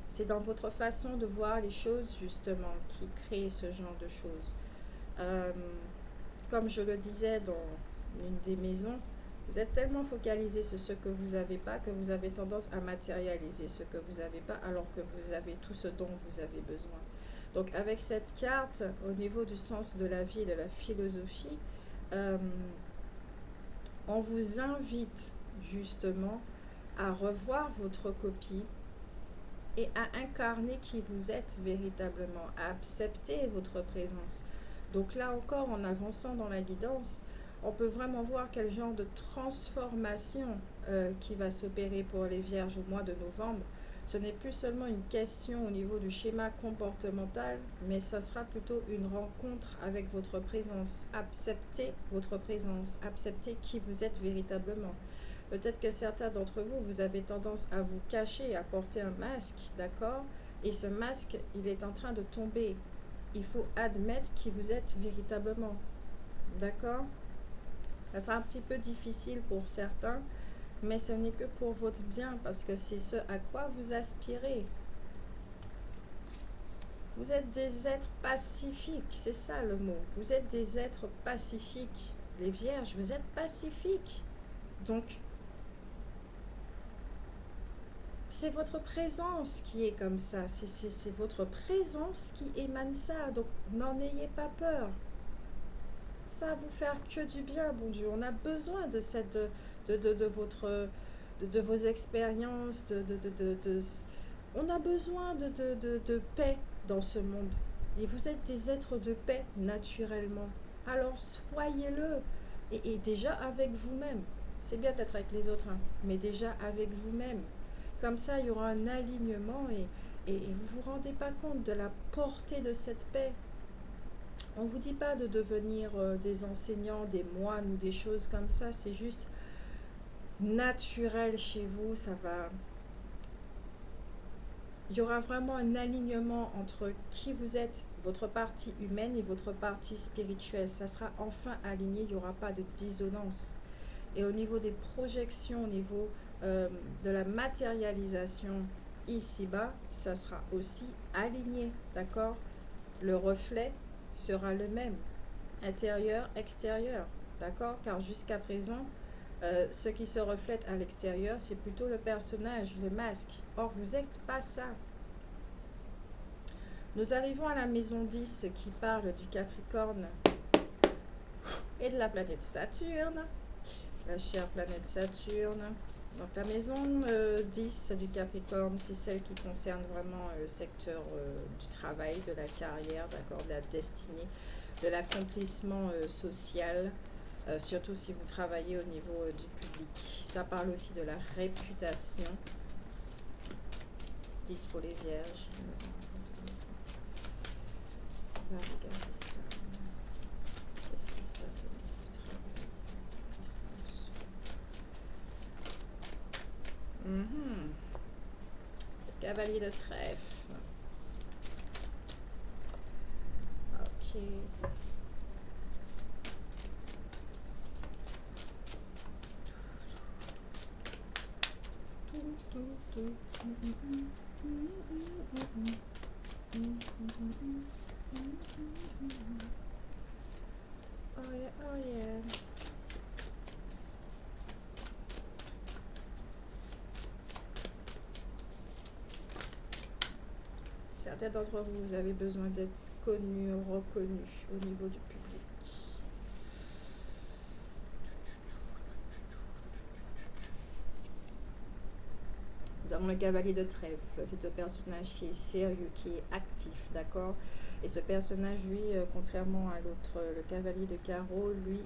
c'est dans votre façon de voir les choses, justement, qui crée ce genre de choses. Euh, Comme je le disais dans une des maisons, vous êtes tellement focalisé sur ce que vous n'avez pas que vous avez tendance à matérialiser ce que vous n'avez pas alors que vous avez tout ce dont vous avez besoin. Donc avec cette carte, au niveau du sens de la vie et de la philosophie, euh, on vous invite justement à revoir votre copie et à incarner qui vous êtes véritablement, à accepter votre présence. Donc là encore, en avançant dans la guidance, on peut vraiment voir quel genre de transformation qui va s'opérer pour les vierges au mois de novembre. Ce n'est plus seulement une question au niveau du schéma comportemental, mais ça sera plutôt une rencontre avec votre présence. Acceptez votre présence, acceptez qui vous êtes véritablement. Peut-être que certains d'entre vous, vous avez tendance à vous cacher, à porter un masque, d'accord? Et ce masque, il est en train de tomber. Il faut admettre qui vous êtes véritablement, d'accord? Ça sera un petit peu difficile pour certains, mais ce n'est que pour votre bien, parce que c'est ce à quoi vous aspirez. Vous êtes des êtres pacifiques, c'est ça le mot. Vous êtes des êtres pacifiques. Les vierges, vous êtes pacifiques. Donc, c'est votre présence qui est comme ça. C'est votre présence qui émane ça. Donc, n'en ayez pas peur. Ça va vous faire que du bien, bon Dieu. On a besoin de cette, de vos expériences, on a besoin de paix dans ce monde. Et vous êtes des êtres de paix naturellement. Alors soyez-le. Et déjà avec vous-même. C'est bien d'être avec les autres, hein, mais déjà avec vous-même. Comme ça, il y aura un alignement et vous ne vous rendez pas compte de la portée de cette paix. On ne vous dit pas de devenir des enseignants, des moines ou des choses comme ça. C'est juste naturel chez vous. Il y aura vraiment un alignement entre qui vous êtes, votre partie humaine et votre partie spirituelle. Ça sera enfin aligné. Il n'y aura pas de dissonance. Et au niveau des projections, au niveau de la matérialisation ici-bas, ça sera aussi aligné, d'accord? Le reflet sera le même, intérieur, extérieur, d'accord? Car jusqu'à présent, ce qui se reflète à l'extérieur, c'est plutôt le personnage, le masque. Or, vous n'êtes pas ça. Nous arrivons à la maison 10 qui parle du Capricorne et de la planète Saturne, la chère planète Saturne. Donc la maison 10 du Capricorne, c'est celle qui concerne vraiment le secteur du travail, de la carrière, d'accord, de la destinée, de l'accomplissement social, surtout si vous travaillez au niveau du public. Ça parle aussi de la réputation. 10 pour les vierges. On va regarder ça. Qu'est-ce qui se passe au niveau du travail? Cavalier de trèfle. Ok. Oh yeah, oh yeah. Certains d'entre vous, vous avez besoin d'être connus, reconnus au niveau du public. Nous avons le cavalier de trèfle. C'est un personnage qui est sérieux, qui est actif, d'accord? Et ce personnage, lui, contrairement à l'autre, le cavalier de carreau, lui,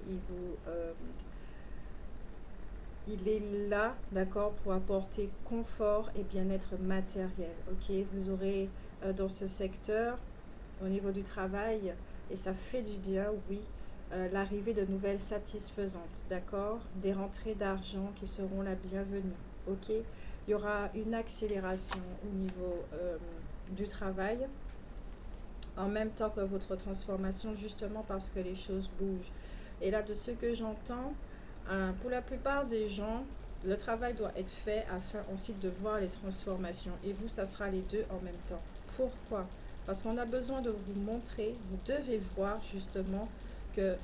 il est là, d'accord, pour apporter confort et bien-être matériel, ok? Vous aurez dans ce secteur, au niveau du travail, et ça fait du bien, oui, l'arrivée de nouvelles satisfaisantes, d'accord? Des rentrées d'argent qui seront la bienvenue, ok? Il y aura une accélération au niveau du travail, en même temps que votre transformation, justement parce que les choses bougent. Et là, de ce que j'entends, pour la plupart des gens, le travail doit être fait afin ensuite de voir les transformations. Et vous, ça sera les deux en même temps. Pourquoi? Parce qu'on a besoin de vous montrer, vous devez voir justement que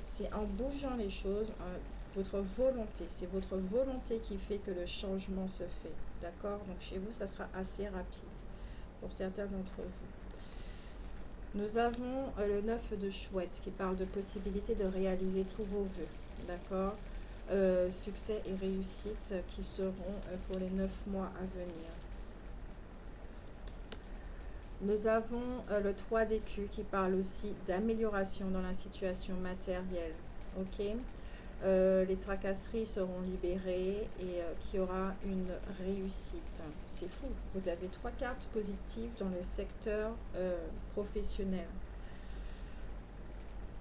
c'est en bougeant les choses, votre volonté, c'est votre volonté qui fait que le changement se fait. D'accord? Donc chez vous, ça sera assez rapide pour certains d'entre vous. Nous avons le 9 de chouette qui parle de possibilité de réaliser tous vos vœux. D'accord? Succès et réussite qui seront pour les 9 mois à venir. Nous avons le 3 d'écus qui parle aussi d'amélioration dans la situation matérielle. Ok? Les tracasseries seront libérées et qu'il y aura une réussite. C'est fou. Vous avez 3 cartes positives dans le secteur professionnel.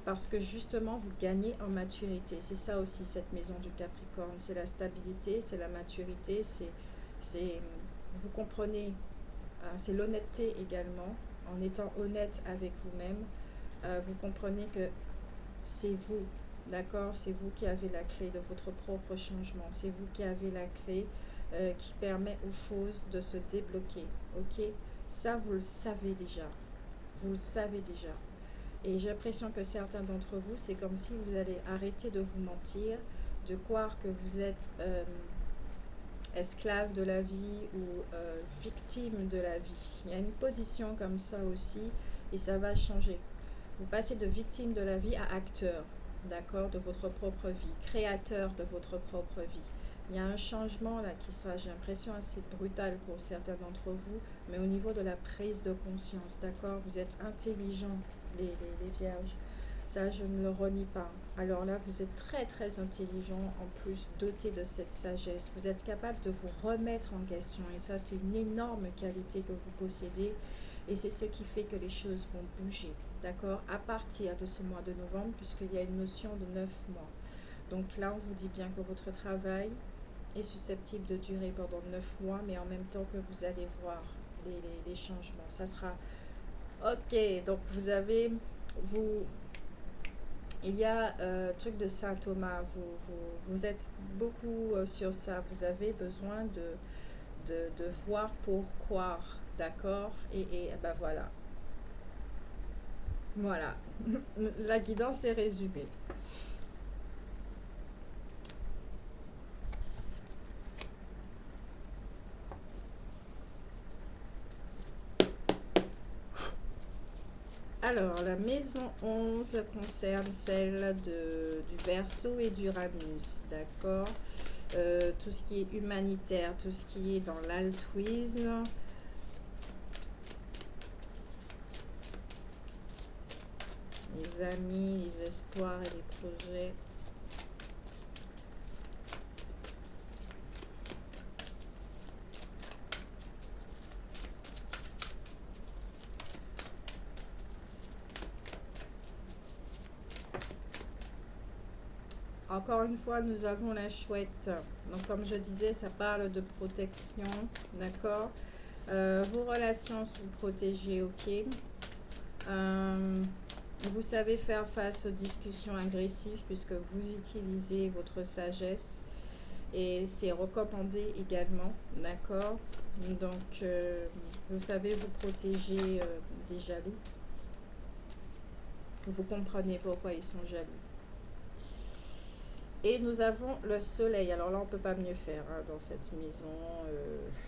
Parce que justement, vous gagnez en maturité. C'est ça aussi, cette maison du Capricorne. C'est la stabilité, c'est la maturité, vous comprenez, c'est l'honnêteté également. En étant honnête avec vous-même, vous comprenez que c'est vous, d'accord? C'est vous qui avez la clé de votre propre changement. C'est vous qui avez la clé qui permet aux choses de se débloquer, ok? Ça, vous le savez déjà. Vous le savez déjà. Et j'ai l'impression que certains d'entre vous, c'est comme si vous allez arrêter de vous mentir, de croire que vous êtes esclave de la vie ou victime de la vie. Il y a une position comme ça aussi et ça va changer. Vous passez de victime de la vie à acteur, d'accord, de votre propre vie, créateur de votre propre vie. Il y a un changement là qui sera, j'ai l'impression, assez brutal pour certains d'entre vous, mais au niveau de la prise de conscience, d'accord, vous êtes intelligents, les vierges. Ça, je ne le renie pas. Alors là, vous êtes très très intelligent, en plus doté de cette sagesse. Vous êtes capable de vous remettre en question et ça, c'est une énorme qualité que vous possédez et c'est ce qui fait que les choses vont bouger. D'accord? À partir de ce mois de novembre, puisqu'il y a une notion de 9 mois. Donc là, on vous dit bien que votre travail est susceptible de durer pendant 9 mois, mais en même temps que vous allez voir les changements. Ça sera ok. Donc vous avez, vous, il y a truc de Saint Thomas. Vous êtes beaucoup sur ça. Vous avez besoin de voir pour croire. D'accord? Et ben voilà. Voilà. La guidance est résumée. Alors, la maison 11 concerne celle du Verseau et d'Uranus, d'accord? Tout ce qui est humanitaire, tout ce qui est dans l'altruisme. Les amis, les espoirs et les projets. Encore une fois, nous avons la chouette. Donc, comme je disais, ça parle de protection, d'accord? Vos relations sont protégées, ok? Vous savez faire face aux discussions agressives puisque vous utilisez votre sagesse et c'est recommandé également, d'accord? Donc, vous savez vous protéger des jaloux. Vous comprenez pourquoi ils sont jaloux. Et nous avons le soleil. Alors là, on ne peut pas mieux faire hein, dans cette maison.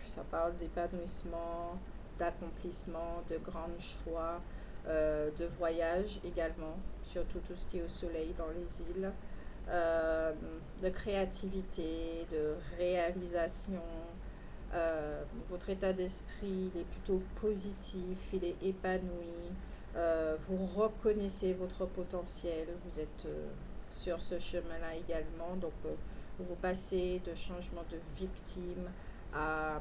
Ça parle d'épanouissement, d'accomplissement, de grands choix, de voyage également, surtout tout ce qui est au soleil dans les îles, de créativité, de réalisation. Votre état d'esprit, il est plutôt positif, il est épanoui. Vous reconnaissez votre potentiel, vous êtes sur ce chemin-là également. Donc, vous passez de changement de victime à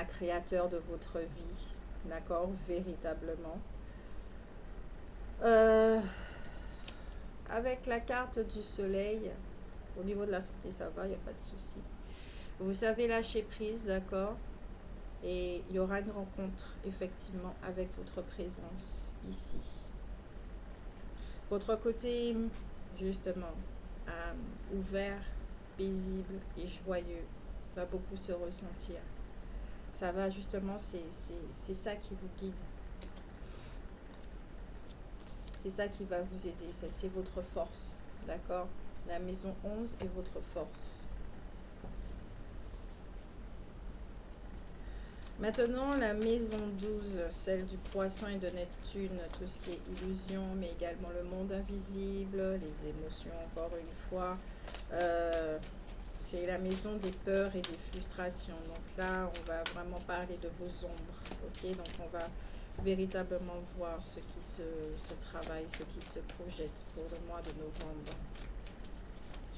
créateur de votre vie, d'accord, véritablement. Avec la carte du soleil, au niveau de la santé, ça va, il n'y a pas de souci. Vous savez lâcher prise, d'accord? Et il y aura une rencontre, effectivement, avec votre présence ici. Votre côté, justement, ouvert, paisible et joyeux va beaucoup se ressentir. Ça va, justement, c'est ça qui vous guide. C'est ça qui va vous aider. C'est votre force, d'accord? La maison 11 est votre force. Maintenant, la maison 12, celle du poisson et de Neptune, tout ce qui est illusion, mais également le monde invisible, les émotions, encore une fois. C'est la maison des peurs et des frustrations. Donc là, on va vraiment parler de vos ombres. Ok, donc on va véritablement voir ce qui se travaille, ce qui se projette pour le mois de novembre.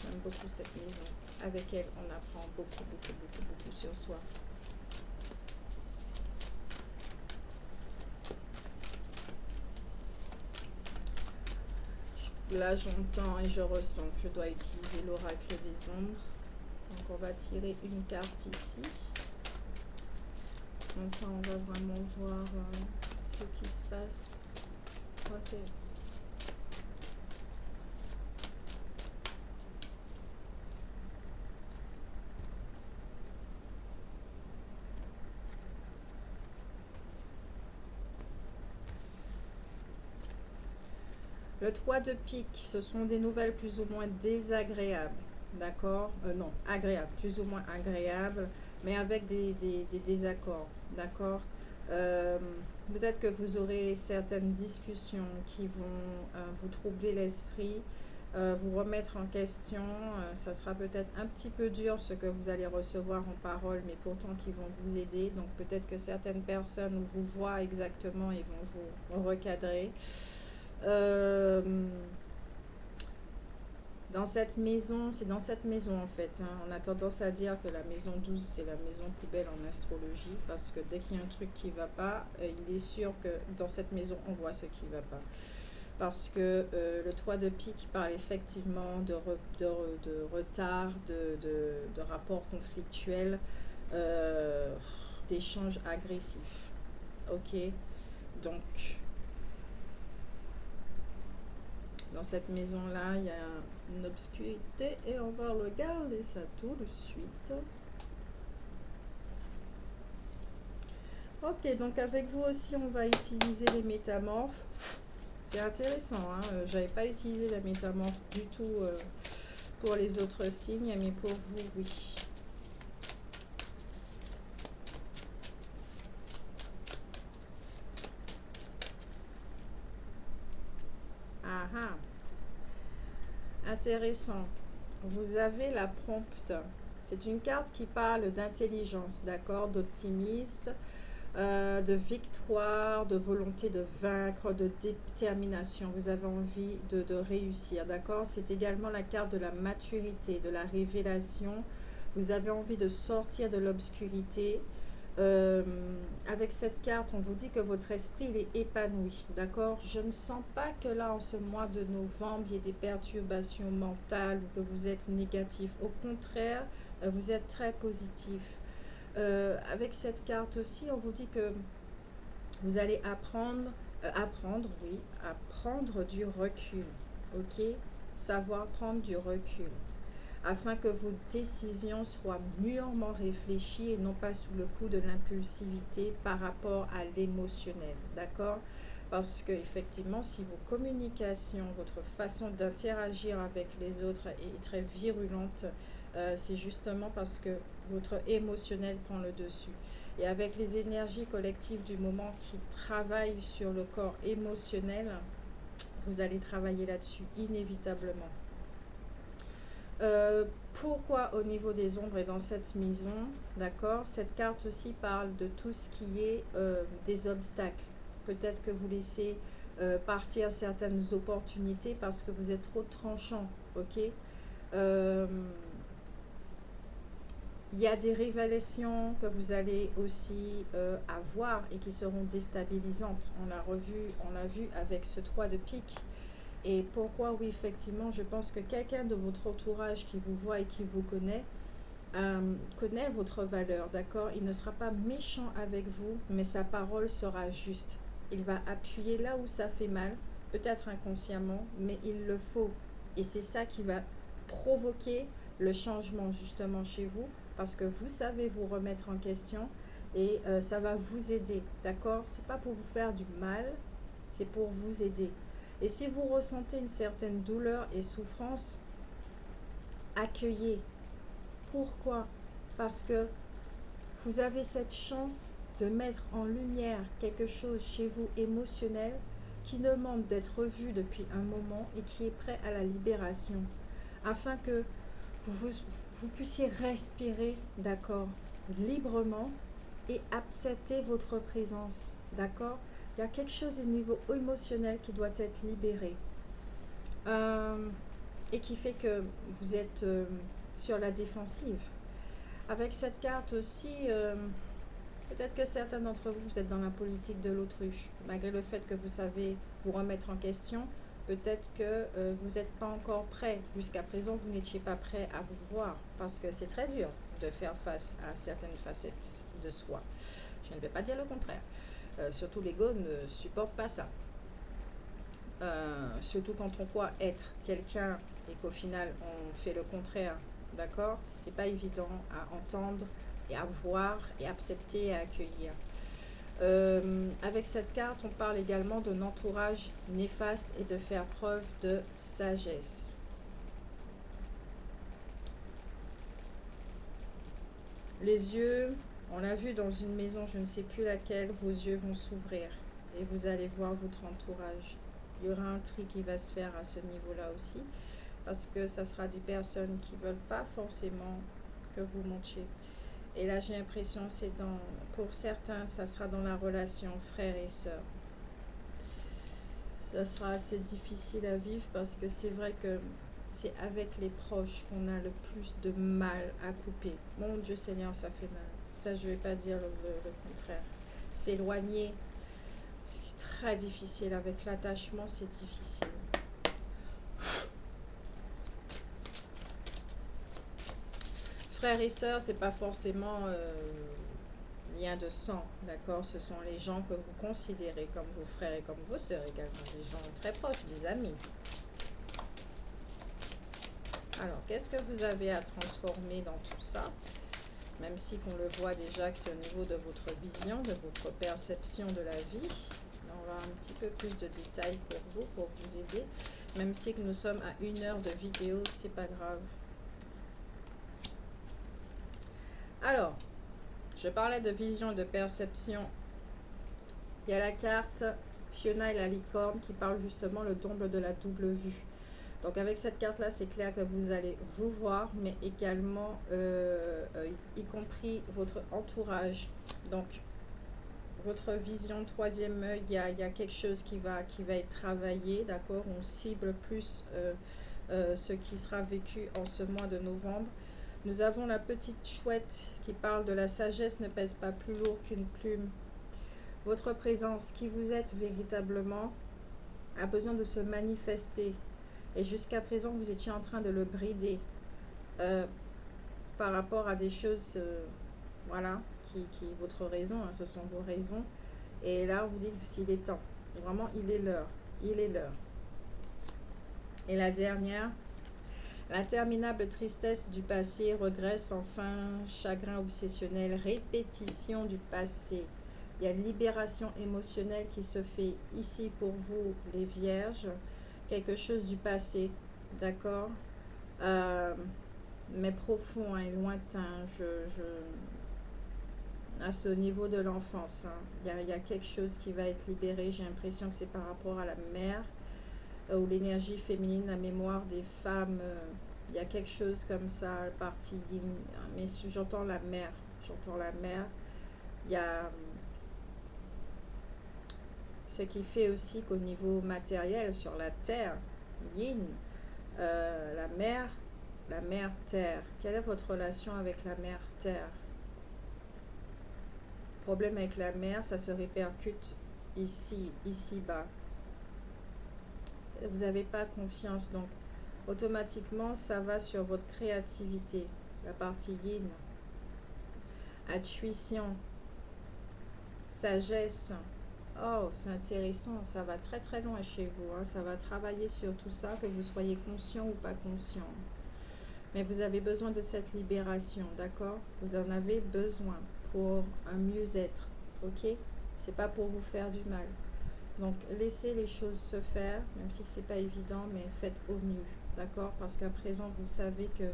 J'aime beaucoup cette maison. Avec elle, on apprend beaucoup, beaucoup, beaucoup, beaucoup sur soi. Là, j'entends et je ressens que je dois utiliser l'oracle des ombres. Donc, on va tirer une carte ici. Comme ça, on va vraiment voir ce qui se passe. Ok. Le 3 de pique, ce sont des nouvelles plus ou moins désagréables. D'accord? Non, agréables, plus ou moins agréables, mais avec des désaccords. D'accord? Peut-être que vous aurez certaines discussions qui vont vous troubler l'esprit, vous remettre en question. Ça sera peut-être un petit peu dur ce que vous allez recevoir en parole, mais pourtant qui vont vous aider. Donc peut-être que certaines personnes vous voient exactement et vont vous recadrer. Euh, Dans cette maison, c'est dans cette maison en fait, hein. On a tendance à dire que la maison 12 c'est la maison poubelle en astrologie, parce que dès qu'il y a un truc qui va pas, il est sûr que dans cette maison, on voit ce qui va pas. Parce que le 3 de pique parle effectivement de retard, de rapports conflictuels, euh, d'échanges agressifs. Ok? Donc, dans cette maison-là, il y a une obscurité et on va regarder ça tout de suite. Ok, donc avec vous aussi, on va utiliser les métamorphes. C'est intéressant, hein? J'avais pas utilisé la métamorphe du tout pour les autres signes, mais pour vous, oui. Ah ah, intéressant. Vous avez la prompte. C'est une carte qui parle d'intelligence, d'accord, d'optimiste, de victoire, de volonté de vaincre, de détermination. Vous avez envie de réussir, d'accord? C'est également la carte de la maturité, de la révélation. Vous avez envie de sortir de l'obscurité. Euh, Avec cette carte, on vous dit que votre esprit il est épanoui, d'accord? Je ne sens pas que là, en ce mois de novembre, il y ait des perturbations mentales ou que vous êtes négatif. Au contraire, vous êtes très positif. Avec cette carte aussi, on vous dit que vous allez oui, à prendre du recul, ok? Savoir prendre du recul afin que vos décisions soient mûrement réfléchies et non pas sous le coup de l'impulsivité par rapport à l'émotionnel, d'accord? Parce que effectivement, si vos communications, votre façon d'interagir avec les autres est très virulente, c'est justement parce que votre émotionnel prend le dessus. Et avec les énergies collectives du moment qui travaillent sur le corps émotionnel, vous allez travailler là-dessus inévitablement. Euh, Pourquoi au niveau des ombres et dans cette maison, d'accord? Cette carte aussi parle de tout ce qui est des obstacles. Peut-être que vous laissez partir certaines opportunités parce que vous êtes trop tranchant, ok? Euh, Il y a des révélations que vous allez aussi avoir et qui seront déstabilisantes. On l'a vu avec ce 3 de pique. Et pourquoi, oui, effectivement, je pense que quelqu'un de votre entourage qui vous voit et qui vous connaît votre valeur, d'accord? Il ne sera pas méchant avec vous, mais sa parole sera juste. Il va appuyer là où ça fait mal, peut-être inconsciemment, mais il le faut. Et c'est ça qui va provoquer le changement justement chez vous, parce que vous savez vous remettre en question et ça va vous aider, d'accord? C'est pas pour vous faire du mal, c'est pour vous aider. Et si vous ressentez une certaine douleur et souffrance, accueillez. Pourquoi? Parce que vous avez cette chance de mettre en lumière quelque chose chez vous émotionnel qui demande d'être vu depuis un moment et qui est prêt à la libération, afin que vous, vous puissiez respirer, d'accord, librement et accepter votre présence, d'accord? Il y a quelque chose au niveau émotionnel qui doit être libéré. Euh, et qui fait que vous êtes sur la défensive. Avec cette carte aussi, peut-être que certains d'entre vous, vous êtes dans la politique de l'autruche. Malgré le fait que vous savez vous remettre en question, peut-être que vous n'êtes pas encore prêt. Jusqu'à présent, vous n'étiez pas prêt à vous voir parce que c'est très dur de faire face à certaines facettes de soi. Je ne vais pas dire le contraire. Surtout l'ego ne supporte pas ça. Surtout quand on croit être quelqu'un et qu'au final on fait le contraire, d'accord? C'est pas évident à entendre et à voir et accepter et à accueillir. Avec cette carte, on parle également d'un entourage néfaste et de faire preuve de sagesse. Les yeux, on l'a vu dans une maison, je ne sais plus laquelle, vos yeux vont s'ouvrir et vous allez voir votre entourage. Il y aura un tri qui va se faire à ce niveau-là aussi, parce que ça sera des personnes qui ne veulent pas forcément que vous montiez. Et là, j'ai l'impression, pour certains, ça sera dans la relation frère et sœur. ça sera assez difficile à vivre parce que c'est vrai que c'est avec les proches qu'on a le plus de mal à couper. Mon Dieu Seigneur, ça fait mal. Ça, je vais pas dire le contraire. S'éloigner, c'est très difficile. Avec l'attachement, c'est difficile. Frères et sœurs, c'est pas forcément lien de sang, d'accord? Ce sont les gens que vous considérez comme vos frères et comme vos sœurs également, des gens très proches, des amis. Alors, qu'est-ce que vous avez à transformer dans tout ça? Même si qu'on le voit déjà que c'est au niveau de votre vision, de votre perception de la vie. On va avoir un petit peu plus de détails pour vous aider. Même si que nous sommes à 1 heure de vidéo, c'est pas grave. Alors, je parlais de vision et de perception. Il y a la carte Fiona et la licorne qui parle justement le double de la double vue. Donc avec cette carte-là, c'est clair que vous allez vous voir, mais également, y compris votre entourage. Donc, votre vision, troisième œil, il y a quelque chose qui va être travaillé, d'accord? On cible plus ce qui sera vécu en ce mois de novembre. Nous avons la petite chouette qui parle de la sagesse ne pèse pas plus lourd qu'une plume. Votre présence, qui vous êtes véritablement, a besoin de se manifester. Et jusqu'à présent, vous étiez en train de le brider par rapport à des choses, voilà, qui votre raison, hein, ce sont vos raisons. Et là, on vous dit s'il est temps. Et vraiment, il est l'heure. Il est l'heure. Et la dernière, l'interminable tristesse du passé, regret sans fin, chagrin obsessionnel, répétition du passé. Il y a une libération émotionnelle qui se fait ici pour vous, les vierges. Quelque chose du passé, d'accord, mais profond et lointain. À ce niveau de l'enfance, hein, il y a quelque chose qui va être libéré. J'ai l'impression que c'est par rapport à la mère ou l'énergie féminine, la mémoire des femmes. Il y a quelque chose comme ça, partie yin. Mais j'entends la mère. J'entends la mère. Il y a ce qui fait aussi qu'au niveau matériel, sur la terre, yin, la mer terre. Quelle est votre relation avec la mer terre? Problème avec la mer, ça se répercute ici bas. Vous n'avez pas confiance, donc automatiquement ça va sur votre créativité, la partie yin, intuition, sagesse. Oh, c'est intéressant, ça va très très loin chez vous, hein. Ça va travailler sur tout ça, que vous soyez conscient ou pas conscient. Mais vous avez besoin de cette libération, d'accord? Vous en avez besoin pour un mieux-être, ok? C'est pas pour vous faire du mal. Donc, laissez les choses se faire, même si c'est pas évident, mais faites au mieux, d'accord? Parce qu'à présent, vous savez que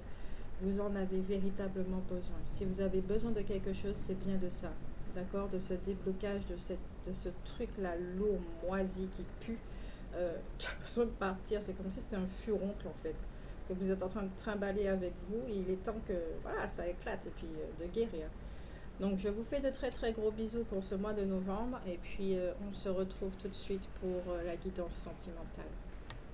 vous en avez véritablement besoin. Si vous avez besoin de quelque chose, c'est bien de ça, d'accord? De ce déblocage, de ce truc-là lourd, moisi, qui pue, qui a besoin de partir. C'est comme si c'était un furoncle, en fait, que vous êtes en train de trimballer avec vous. Et il est temps que, voilà, ça éclate et puis de guérir. Donc, je vous fais de très très gros bisous pour ce mois de novembre. Et puis, on se retrouve tout de suite pour la guidance sentimentale.